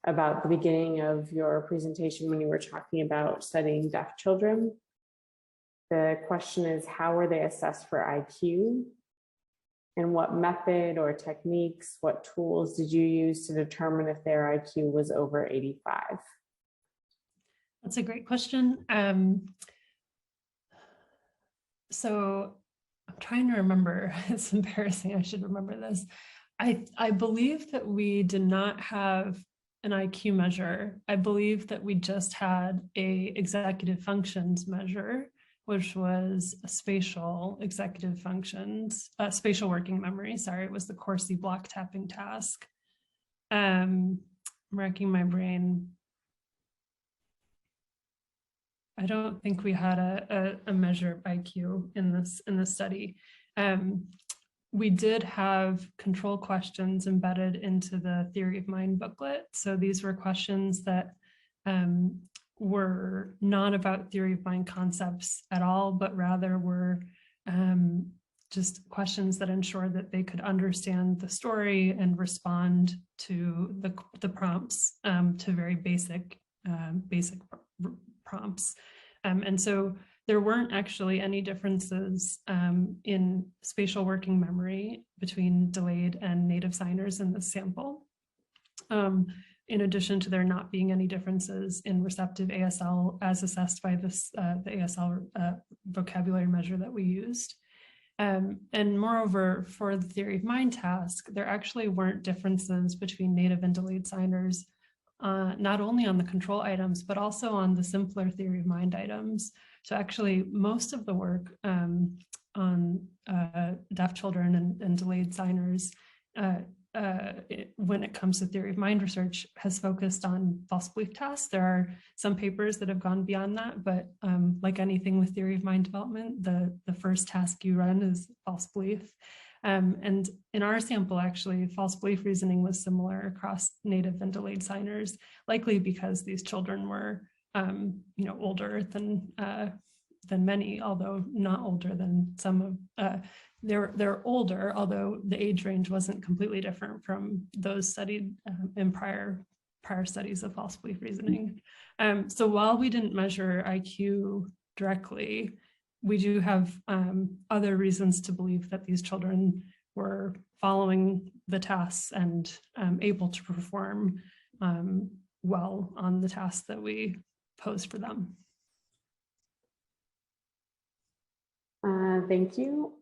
about the beginning of your presentation when you were talking about studying deaf children. The question is, how were they assessed for IQ? And what method or techniques, what tools did you use to determine if their IQ was over 85? That's a great question. So I'm trying to remember. It's embarrassing. I should remember this. I believe that we did not have an IQ measure. I believe that we just had a executive functions measure, which was a spatial executive functions, spatial working memory. Sorry, it was the Corsi block tapping task. I'm racking my brain. I don't think we had a measure of IQ in this study. We did have control questions embedded into the Theory of Mind booklet. So these were questions that were not about theory of mind concepts at all, but rather were just questions that ensured that they could understand the story and respond to the prompts, to very basic prompts. And so there weren't actually any differences in spatial working memory between delayed and native signers in this sample. In addition to there not being any differences in receptive ASL as assessed by this, the ASL vocabulary measure that we used. And moreover, for the theory of mind task, there actually weren't differences between native and delayed signers, not only on the control items, but also on the simpler theory of mind items. So actually most of the work on deaf children and delayed signers when it comes to theory of mind research has focused on false belief tasks. There are some papers that have gone beyond that, but like anything with theory of mind development, the first task you run is false belief. And in our sample, actually, false belief reasoning was similar across native and delayed signers, likely because these children were older than many, although not older than some of they're older, although the age range wasn't completely different from those studied in prior prior studies of false belief reasoning. So while we didn't measure IQ directly, we do have other reasons to believe that these children were following the tasks and able to perform well on the tasks that we posed for them. Thank you.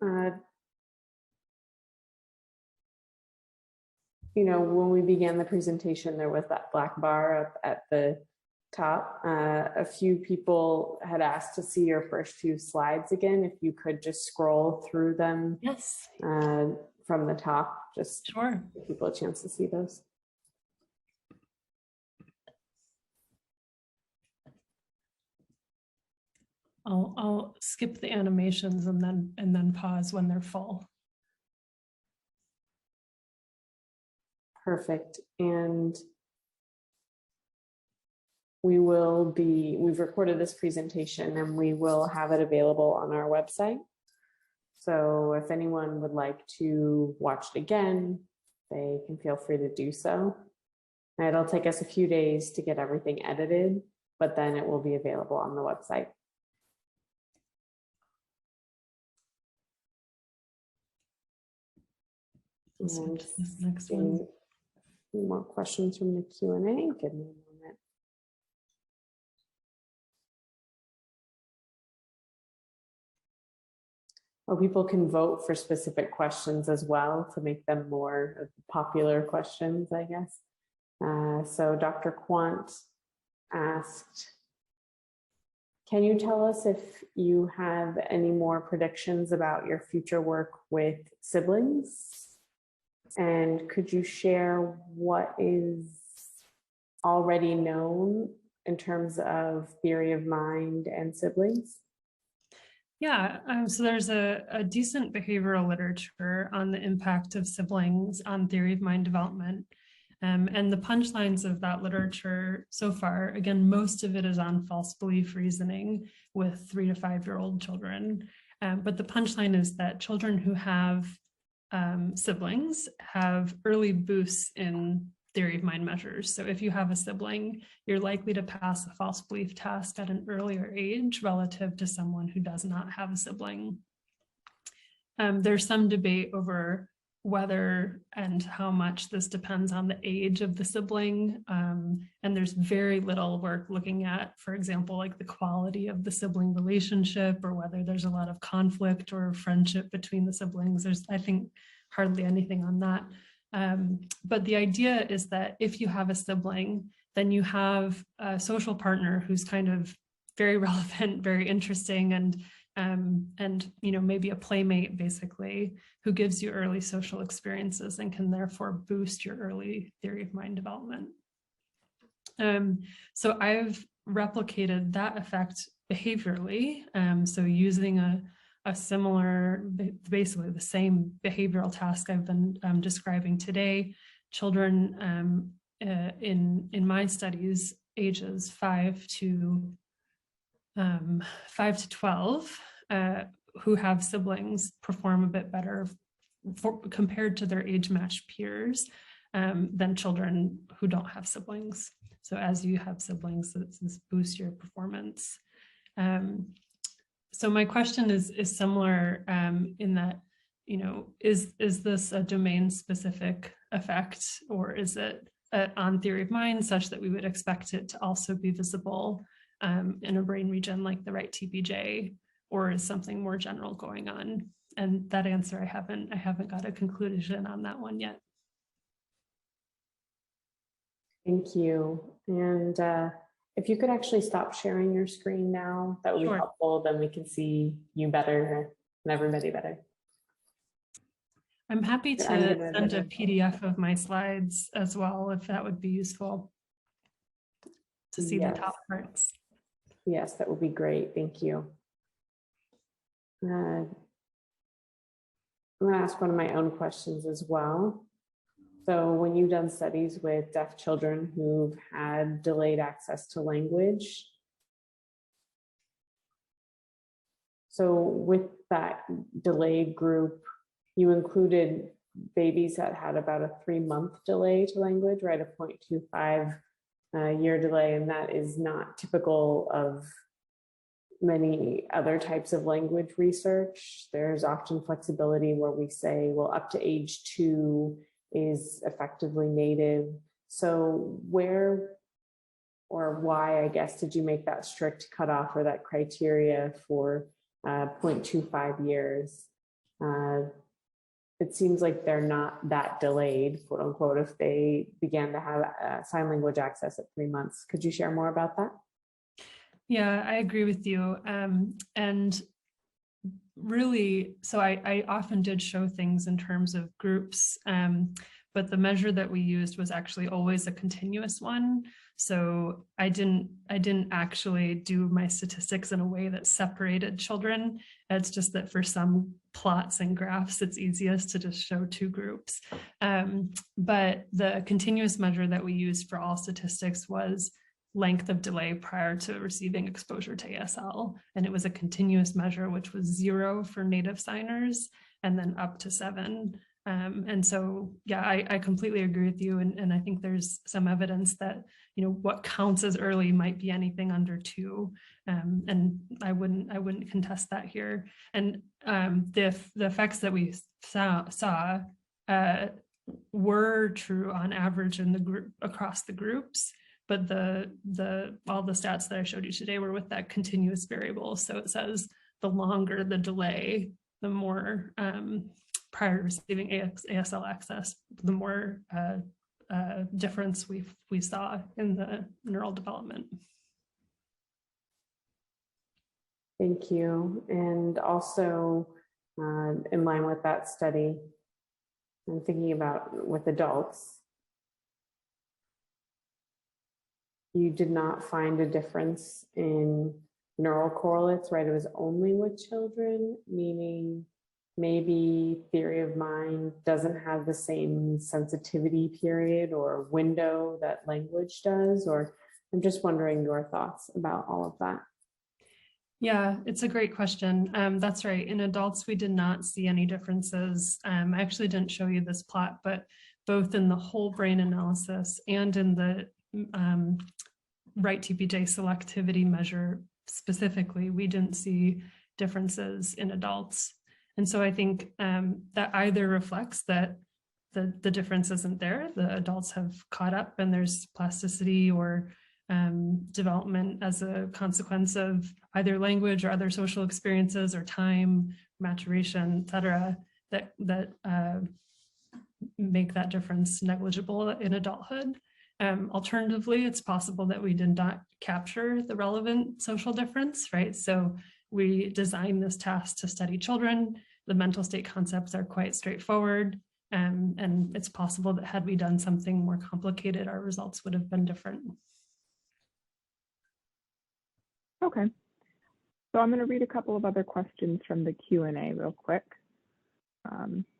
You know, when we began the presentation, there was that black bar up at the top. A few people had asked to see your first two slides again. If you could just scroll through them. Yes. From the top, just Sure. give people a chance to see those. I'll skip the animations and then pause when they're full. Perfect. And we've recorded this presentation and we will have it available on our website. So if anyone would like to watch it again, they can feel free to do so. And it'll take us a few days to get everything edited, but then it will be available on the website. And This next one. More questions from the Q&A. Give me a moment. Oh, people can vote for specific questions as well to make them more popular questions, I guess. So Dr. Quant asked, can you tell us if you have any more predictions about your future work with siblings? And could you share what is already known in terms of theory of mind and siblings? Yeah, so there's a decent behavioral literature on the impact of siblings on theory of mind development. And the punchlines of that literature so far, again, most of it is on false belief reasoning with 3 to 5-year-old children. But the punchline is that children who have siblings have early boosts in theory of mind measures. So if you have a sibling, you're likely to pass a false belief test at an earlier age relative to someone who does not have a sibling. There's some debate over whether and how much this depends on the age of the sibling. And there's very little work looking at, for example, like the quality of the sibling relationship or whether there's a lot of conflict or friendship between the siblings. There's, I think, hardly anything on that. But the idea is that if you have a sibling, then you have a social partner who's kind of very relevant, very interesting, and you know, maybe a playmate basically, who gives you early social experiences and can therefore boost your early theory of mind development. So I've replicated that effect behaviorally. So using a similar, basically the same behavioral task I've been describing today, children in my studies, ages 5 to 12, who have siblings perform a bit better compared to their age-matched peers than children who don't have siblings. So as you have siblings, this boosts your performance. So my question is similar in that, you know, is this a domain-specific effect, or is it on theory of mind such that we would expect it to also be visible in a brain region like the right TBJ, or is something more general going on? And that answer, I haven't got a conclusion on that one yet. Thank you. And if you could actually stop sharing your screen now, that would be helpful. Then we can see you better and everybody better. I'm happy to send a PDF of my slides as well, if that would be useful to see the top parts. Yes, that would be great. Thank you. I'm going to ask one of my own questions as well. So when you've done studies with deaf children who've had delayed access to language, so with that delayed group, you included babies that had about a 3-month delay to language, right? A 0.25 year delay, and that is not typical of many other types of language research. There's often flexibility where we say, well, up to age 2 is effectively native. So where or why, I guess, did you make that strict cutoff or that criteria for 0.25 years? It seems like they're not that delayed, quote unquote, if they began to have sign language access at 3 months. Could you share more about that? Yeah, I agree with you. And really, so I often did show things in terms of groups, but the measure that we used was actually always a continuous one. So I didn't actually do my statistics in a way that separated children. It's just that for some plots and graphs, it's easiest to just show 2 groups. But the continuous measure that we used for all statistics was length of delay prior to receiving exposure to ASL. And it was a continuous measure, which was 0 for native signers and then up to 7. And so, yeah, I completely agree with you. And I think there's some evidence that, you know, what counts as early might be anything under 2. And I wouldn't contest that here. And the effects that we saw were true on average in the group across the groups. But all the stats that I showed you today were with that continuous variable. So it says the longer the delay, the more prior to receiving ASL access, the more difference we saw in the neural development. Thank you. And also in line with that study, I'm thinking about with adults, you did not find a difference in neural correlates, right? It was only with children, meaning maybe theory of mind doesn't have the same sensitivity period or window that language does, or I'm just wondering your thoughts about all of that. Yeah, it's a great question. That's right. In adults, we did not see any differences. I actually didn't show you this plot, but both in the whole brain analysis and in the right TPJ selectivity measure specifically, we didn't see differences in adults. And so I think that either reflects that the difference isn't there, the adults have caught up and there's plasticity or development as a consequence of either language or other social experiences or time, maturation, et cetera, that make that difference negligible in adulthood. Alternatively, it's possible that we did not capture the relevant social difference, right? So we designed this task to study children. The mental state concepts are quite straightforward. And it's possible that had we done something more complicated, our results would have been different. Okay. So I'm going to read a couple of other questions from the Q&A real quick.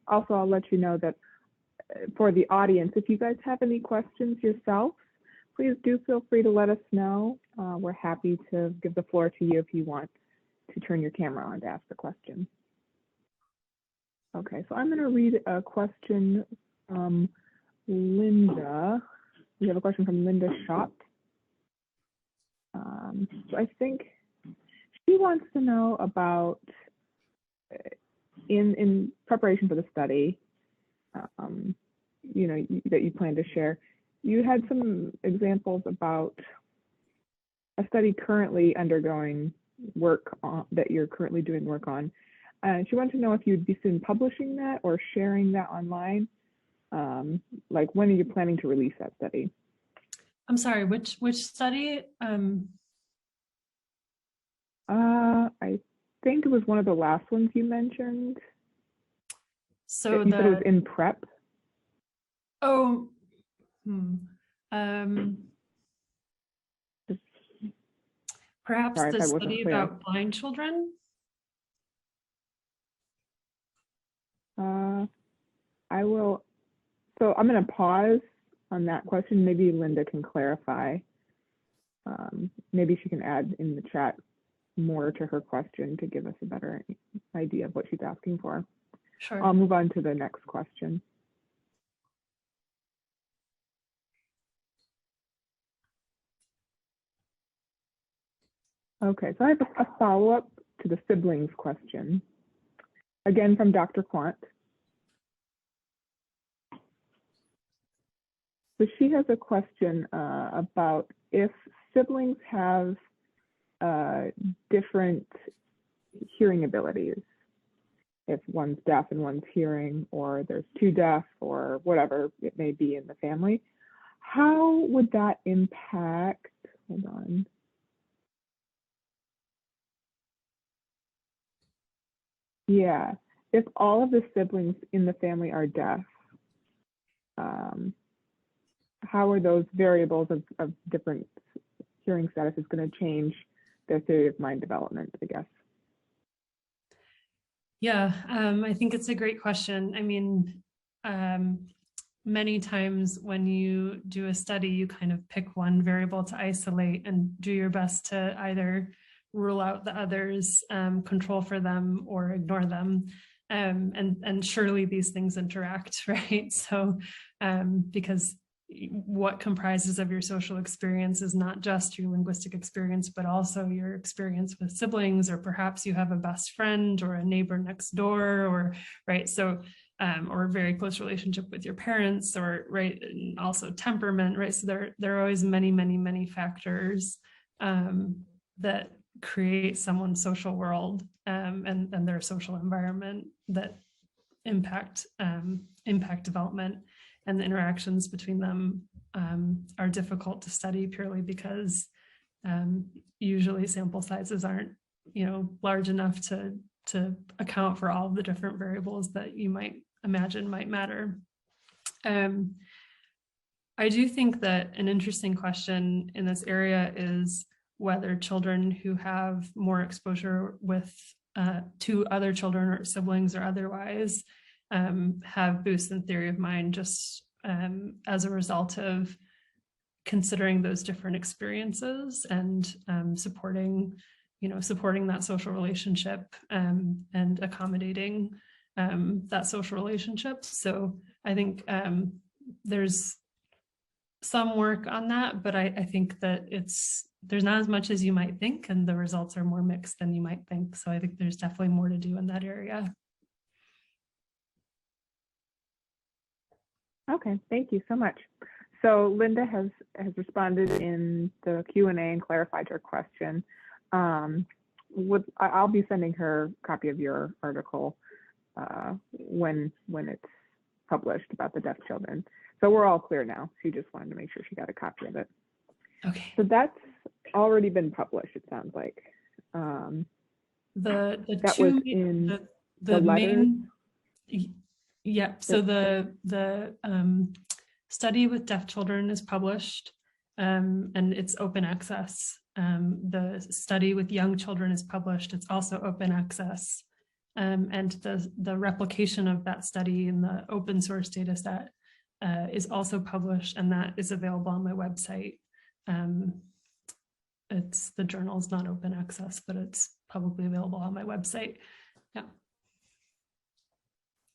Also, I'll let you know that for the audience, if you guys have any questions yourself, please do feel free to let us know. We're happy to give the floor to you if you want to turn your camera on to ask the question. Okay, so I'm going to read a question from Linda. We have a question from Linda Schott. So I think she wants to know about, in preparation for the study, you know, that you plan to share, you had some examples about a study currently undergoing work on, that you're currently doing work on. And she wanted to know if you'd be soon publishing that or sharing that online. Like, when are you planning to release that study? I'm sorry, which study? I think it was one of the last ones you mentioned. So you said it was in prep. Oh, perhaps Sorry the if I wasn't study clear. about blind children. I will. So I'm going to pause on that question. Maybe Linda can clarify. Maybe she can add in the chat more to her question to give us a better idea of what she's asking for. Sure. I'll move on to the next question. Okay, so I have a follow-up to the siblings question, again from Dr. Quant. So she has a question about if siblings have different hearing abilities, if one's deaf and one's hearing, or there's two deaf, or whatever it may be in the family, how would that impact, hold on. Yeah, if all of the siblings in the family are deaf, how are those variables of different hearing statuses going to change their theory of mind development, I guess? Yeah, I think it's a great question. I mean, many times when you do a study, you kind of pick one variable to isolate and do your best to either rule out the others, control for them, or ignore them. And surely these things interact, right? So because what comprises of your social experience is not just your linguistic experience, but also your experience with siblings, or perhaps you have a best friend or a neighbor next door, or right. So, or a very close relationship with your parents, or right, and also temperament, right? So there are always many, many, many factors that create someone's social world and their social environment that impact development. And the interactions between them are difficult to study purely because usually sample sizes aren't, large enough to account for all of the different variables that you might imagine might matter. I do think that an interesting question in this area is whether children who have more exposure with to other children or siblings or otherwise have boosts in theory of mind just as a result of considering those different experiences and supporting that social relationship and accommodating that social relationship. So I think there's some work on that, but I think that there's not as much as you might think, and the results are more mixed than you might think. So I think there's definitely more to do in that area. Okay, thank you so much. So Linda has responded in the Q&A and clarified her question. I'll be sending her a copy of your article when it's published about the deaf children. So we're all clear now. She just wanted to make sure she got a copy of it. Okay. So that's already been published, it sounds like. The that two was in the main. Yeah, so the study with deaf children is published and it's open access. The study with young children is published, it's also open access. And the replication of that study in the open source data set is also published, and that is available on my website. The journal is not open access, but it's publicly available on my website. Yeah.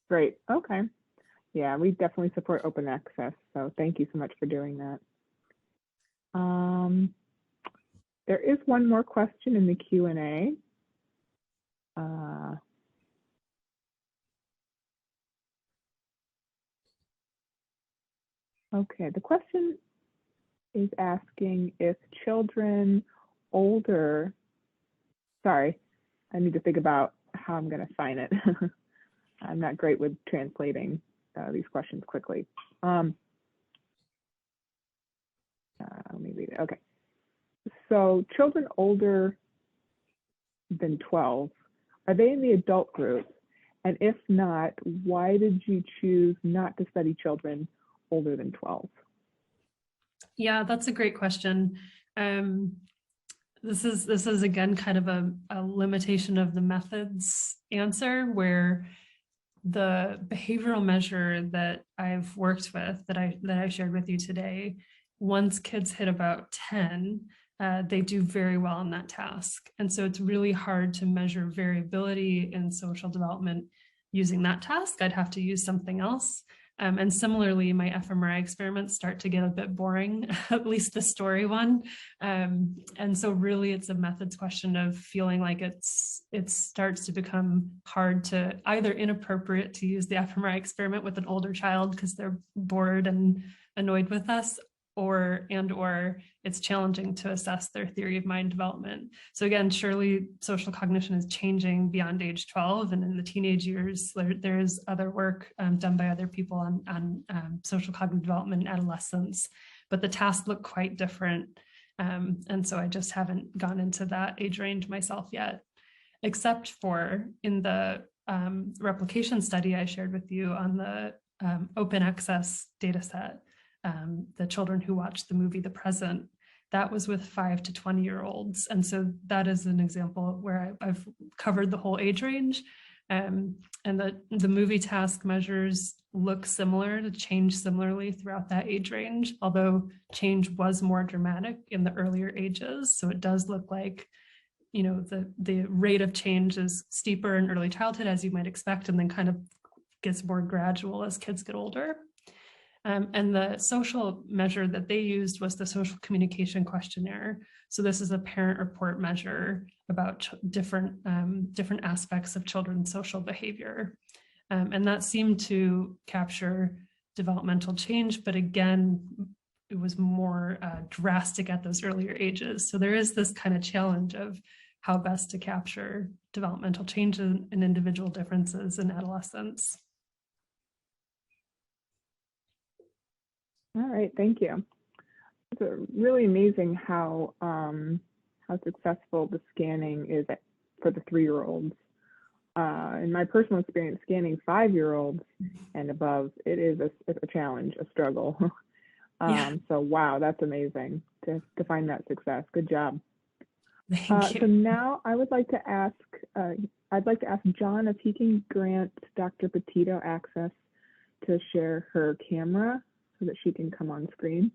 Great. Okay. Yeah, we definitely support open access. So thank you so much for doing that. There is one more question in the Q&A. Okay, the question is asking if children older, sorry, I need to think about how I'm going to sign it. I'm not great with translating these questions quickly. Let me read it. Okay. So children older than 12, are they in the adult group? And if not, why did you choose not to study children older than 12? Yeah, that's a great question. This is again kind of a limitation of the methods answer, where the behavioral measure that I've worked with that I shared with you today, once kids hit about 10, they do very well in that task. And so it's really hard to measure variability in social development using that task. I'd have to use something else. And similarly, my fMRI experiments start to get a bit boring, at least the story one. And so really it's a methods question of feeling like it starts to become hard to, either inappropriate to use the fMRI experiment with an older child because they're bored and annoyed with us, or it's challenging to assess their theory of mind development. So again, surely social cognition is changing beyond age 12, and in the teenage years, there's other work done by other people on social cognitive development in adolescence, but the tasks look quite different. And so I just haven't gone into that age range myself yet, except for in the replication study I shared with you on the open access data set. The children who watched the movie The Present, that was with 5 to 20-year-olds. And so that is an example where I've covered the whole age range. And the movie task measures look similar to change similarly throughout that age range, although change was more dramatic in the earlier ages. So it does look like, you know, the rate of change is steeper in early childhood, as you might expect, and then kind of gets more gradual as kids get older. And the social measure that they used was the social communication questionnaire. So this is a parent report measure about different aspects of children's social behavior. And that seemed to capture developmental change, but again, it was more drastic at those earlier ages. So there is this kind of challenge of how best to capture developmental change and individual differences in adolescence. All right, thank you. It's really amazing how successful the scanning is for the 3-year-olds. In my personal experience, scanning 5-year-olds and above, it is a challenge, a struggle. So wow, that's amazing to find that success. Good job. Thank you. So now I would like to ask, John if he can grant Dr. Petito access to share her camera so that she can come on screen.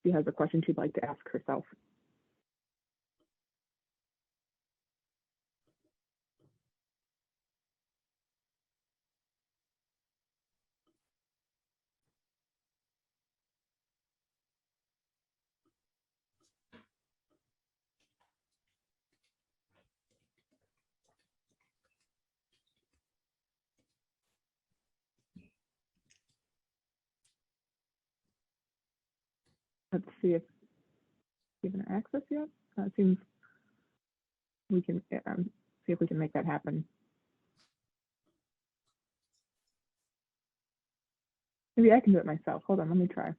She has a question she'd like to ask herself. Let's see if given her access yet. It seems we can see if we can make that happen. Maybe I can do it myself. Hold on, let me try.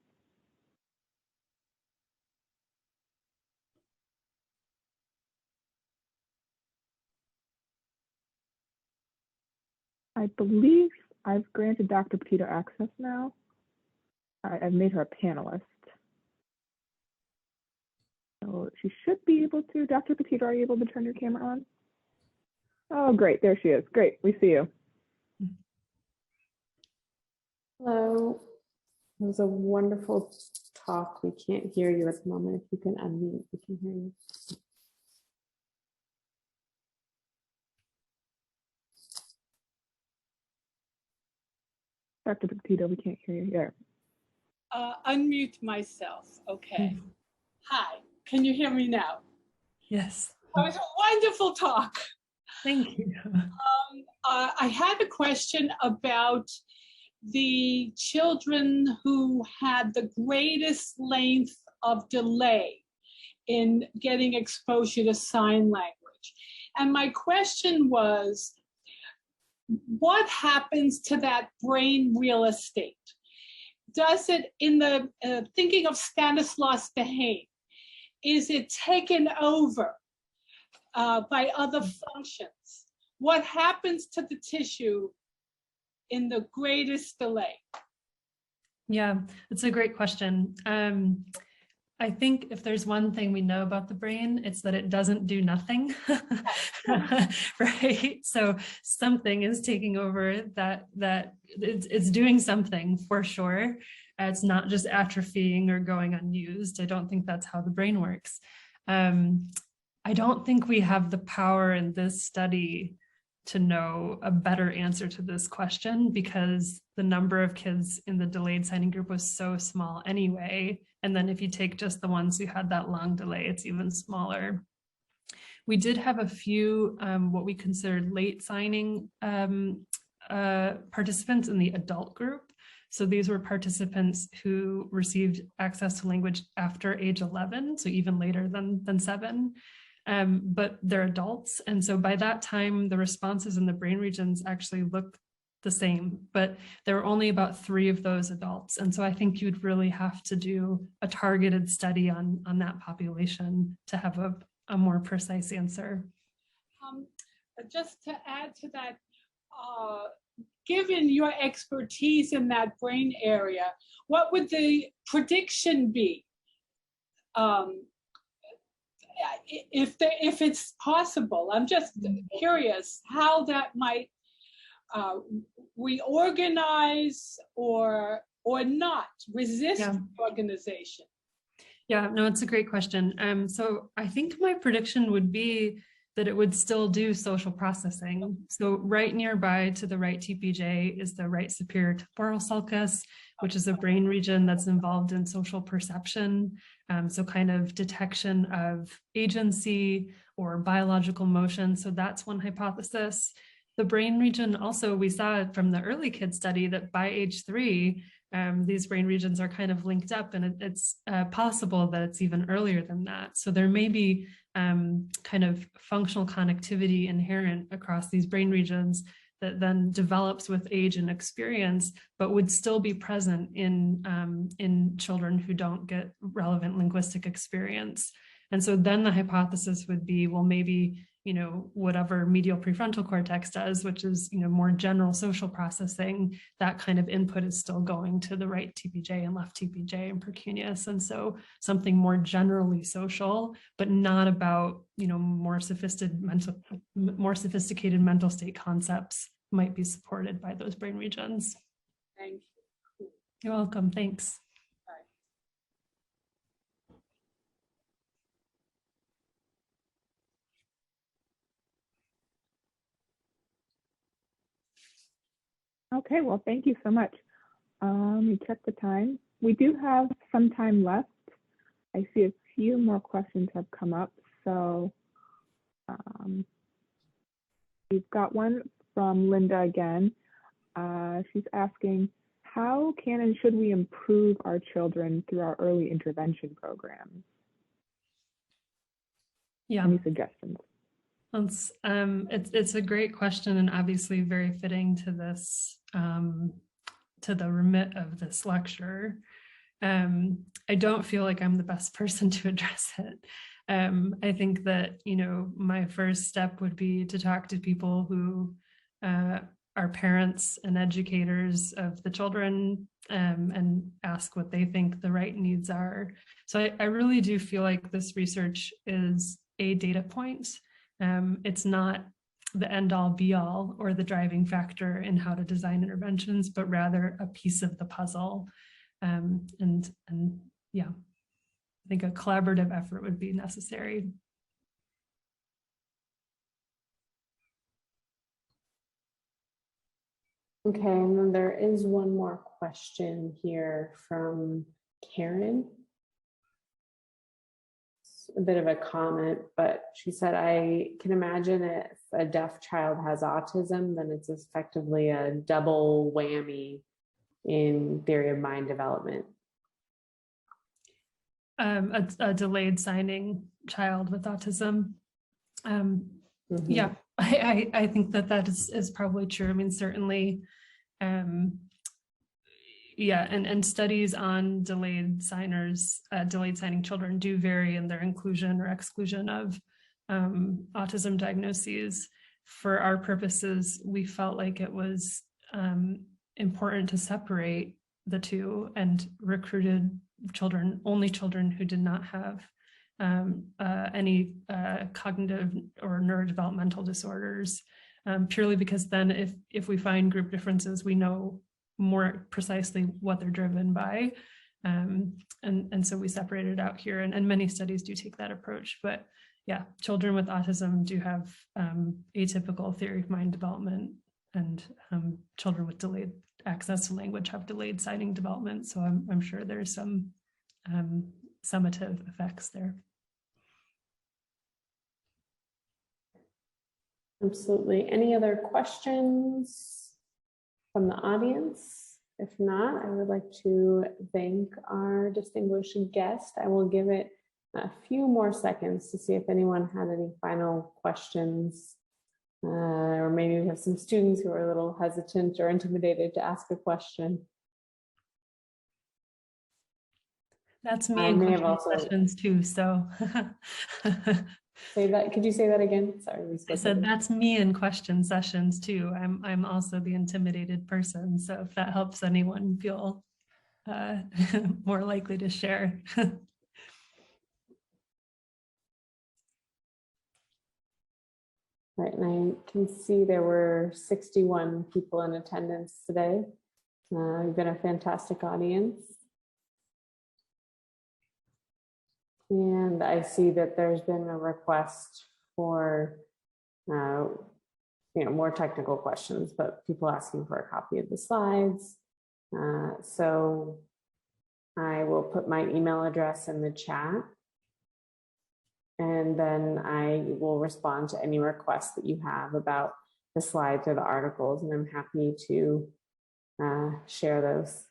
I believe I've granted Dr. Petito access now. I've made her a panelist. So she should be able to. Dr. Petito, are you able to turn your camera on? Oh, great. There she is. Great. We see you. Hello. It was a wonderful talk. We can't hear you at the moment. If you can unmute, we can hear you. Dr. Petito, we can't hear you. There. Unmute myself. Okay. Hi. Can you hear me now? Yes. That was a wonderful talk. Thank you. I had a question about the children who had the greatest length of delay in getting exposure to sign language. And my question was, what happens to that brain real estate? Does it, in the thinking of Stanislaus Dehaene, is it taken over by other functions? What happens to the tissue in the greatest delay? Yeah, it's a great question. I think if there's one thing we know about the brain, it's that it doesn't do nothing, right? So something is taking over that it's doing something for sure. It's not just atrophying or going unused. I don't think that's how the brain works. I don't think we have the power in this study to know a better answer to this question, because the number of kids in the delayed signing group was so small anyway. And then if you take just the ones who had that long delay, it's even smaller. We did have a few what we considered late signing participants in the adult group. So these were participants who received access to language after age 11, so even later than 7. But they're adults. And so by that time, the responses in the brain regions actually looked the same, but there were only about 3 of those adults. And so I think you'd really have to do a targeted study on that population to have a more precise answer. Just to add to that, given your expertise in that brain area, what would the prediction be? If it's possible, I'm just curious how that might reorganize or not resist organization. Yeah, no, it's a great question. So I think my prediction would be that it would still do social processing. So right nearby to the right TPJ is the right superior temporal sulcus, which is a brain region that's involved in social perception. So kind of detection of agency or biological motion. So that's one hypothesis. The brain region also, we saw from the early kid study that by age 3, these brain regions are kind of linked up, and it's possible that it's even earlier than that. So there may be kind of functional connectivity inherent across these brain regions that then develops with age and experience, but would still be present in children who don't get relevant linguistic experience. And so then the hypothesis would be, well, maybe, whatever medial prefrontal cortex does, which is, more general social processing, that kind of input is still going to the right TPJ and left TPJ and precuneus. And so something more generally social, but not about, more sophisticated mental state concepts might be supported by those brain regions. Thank you. You're welcome. Thanks. Okay, well, thank you so much. Let me check the time. We do have some time left. I see a few more questions have come up. So we've got one from Linda again. She's asking, how can and should we improve our children through our early intervention programs? Yeah. Any suggestions? It's a great question, and obviously very fitting to this, to the remit of this lecture. I don't feel like I'm the best person to address it. I think that, my first step would be to talk to people who are parents and educators of the children, and ask what they think the right needs are. So I really do feel like this research is a data point. It's not the end all be all or the driving factor in how to design interventions, but rather a piece of the puzzle. And yeah, I think a collaborative effort would be necessary. Okay, and then there is one more question here from Karen. A bit of a comment, but she said, I can imagine if a deaf child has autism, then it's effectively a double whammy in theory of mind development. A delayed signing child with autism. Yeah, I think that is probably true. I mean, certainly, yeah, and studies on delayed signing children do vary in their inclusion or exclusion of autism diagnoses. For our purposes, we felt like it was important to separate the two and recruited only children who did not have any cognitive or neurodevelopmental disorders, purely because then if we find group differences, we know more precisely what they're driven by. And so we separated out here, and many studies do take that approach. But yeah, children with autism do have atypical theory of mind development, and children with delayed access to language have delayed signing development. So I'm sure there's some summative effects there. Absolutely. Any other questions from the audience? If not, I would like to thank our distinguished guest. I will give it a few more seconds to see if anyone had any final questions. Or maybe we have some students who are a little hesitant or intimidated to ask a question. That's me I in may have question also- sessions too, so. Say that, could you say that again? Sorry. I said that's me in question sessions too. I'm also the intimidated person, so if that helps anyone feel more likely to share. Right, and I can see there were 61 people in attendance today. You've been a fantastic audience. And I see that there's been a request for, more technical questions, but people asking for a copy of the slides. So I will put my email address in the chat. And then I will respond to any requests that you have about the slides or the articles, and I'm happy to share those.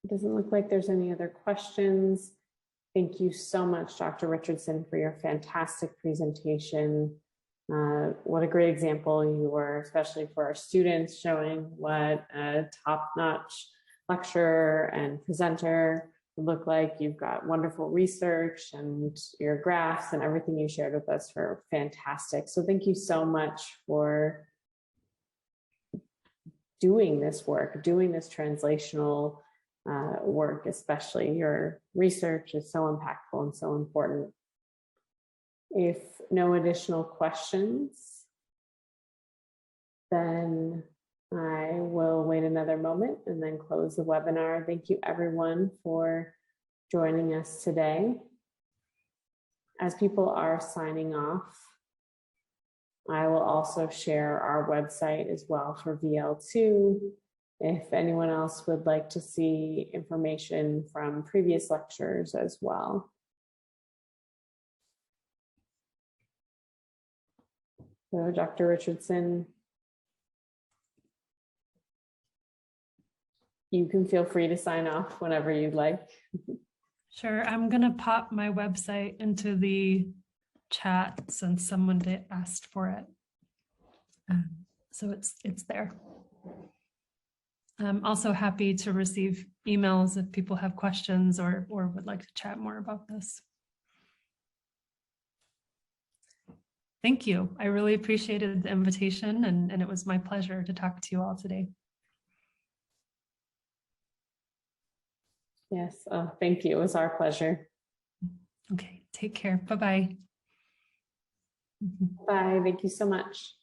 It doesn't look like there's any other questions. Thank you so much, Dr. Richardson, for your fantastic presentation. What a great example you were, especially for our students, showing what a top-notch lecturer and presenter would look like. You've got wonderful research, and your graphs and everything you shared with us were fantastic. So thank you so much for doing this work, doing this translational work, especially your research is so impactful and so important. If no additional questions, then I will wait another moment and then close the webinar. Thank you everyone for joining us today. As people are signing off, I will also share our website as well for VL2. If anyone else would like to see information from previous lectures as well. So Dr. Richardson, you can feel free to sign off whenever you'd like. Sure, I'm gonna pop my website into the chat since someone asked for it. So it's there. I'm also happy to receive emails if people have questions or would like to chat more about this. Thank you. I really appreciated the invitation, and it was my pleasure to talk to you all today. Yes, thank you. It was our pleasure. Okay, take care. Bye-bye. Bye. Thank you so much.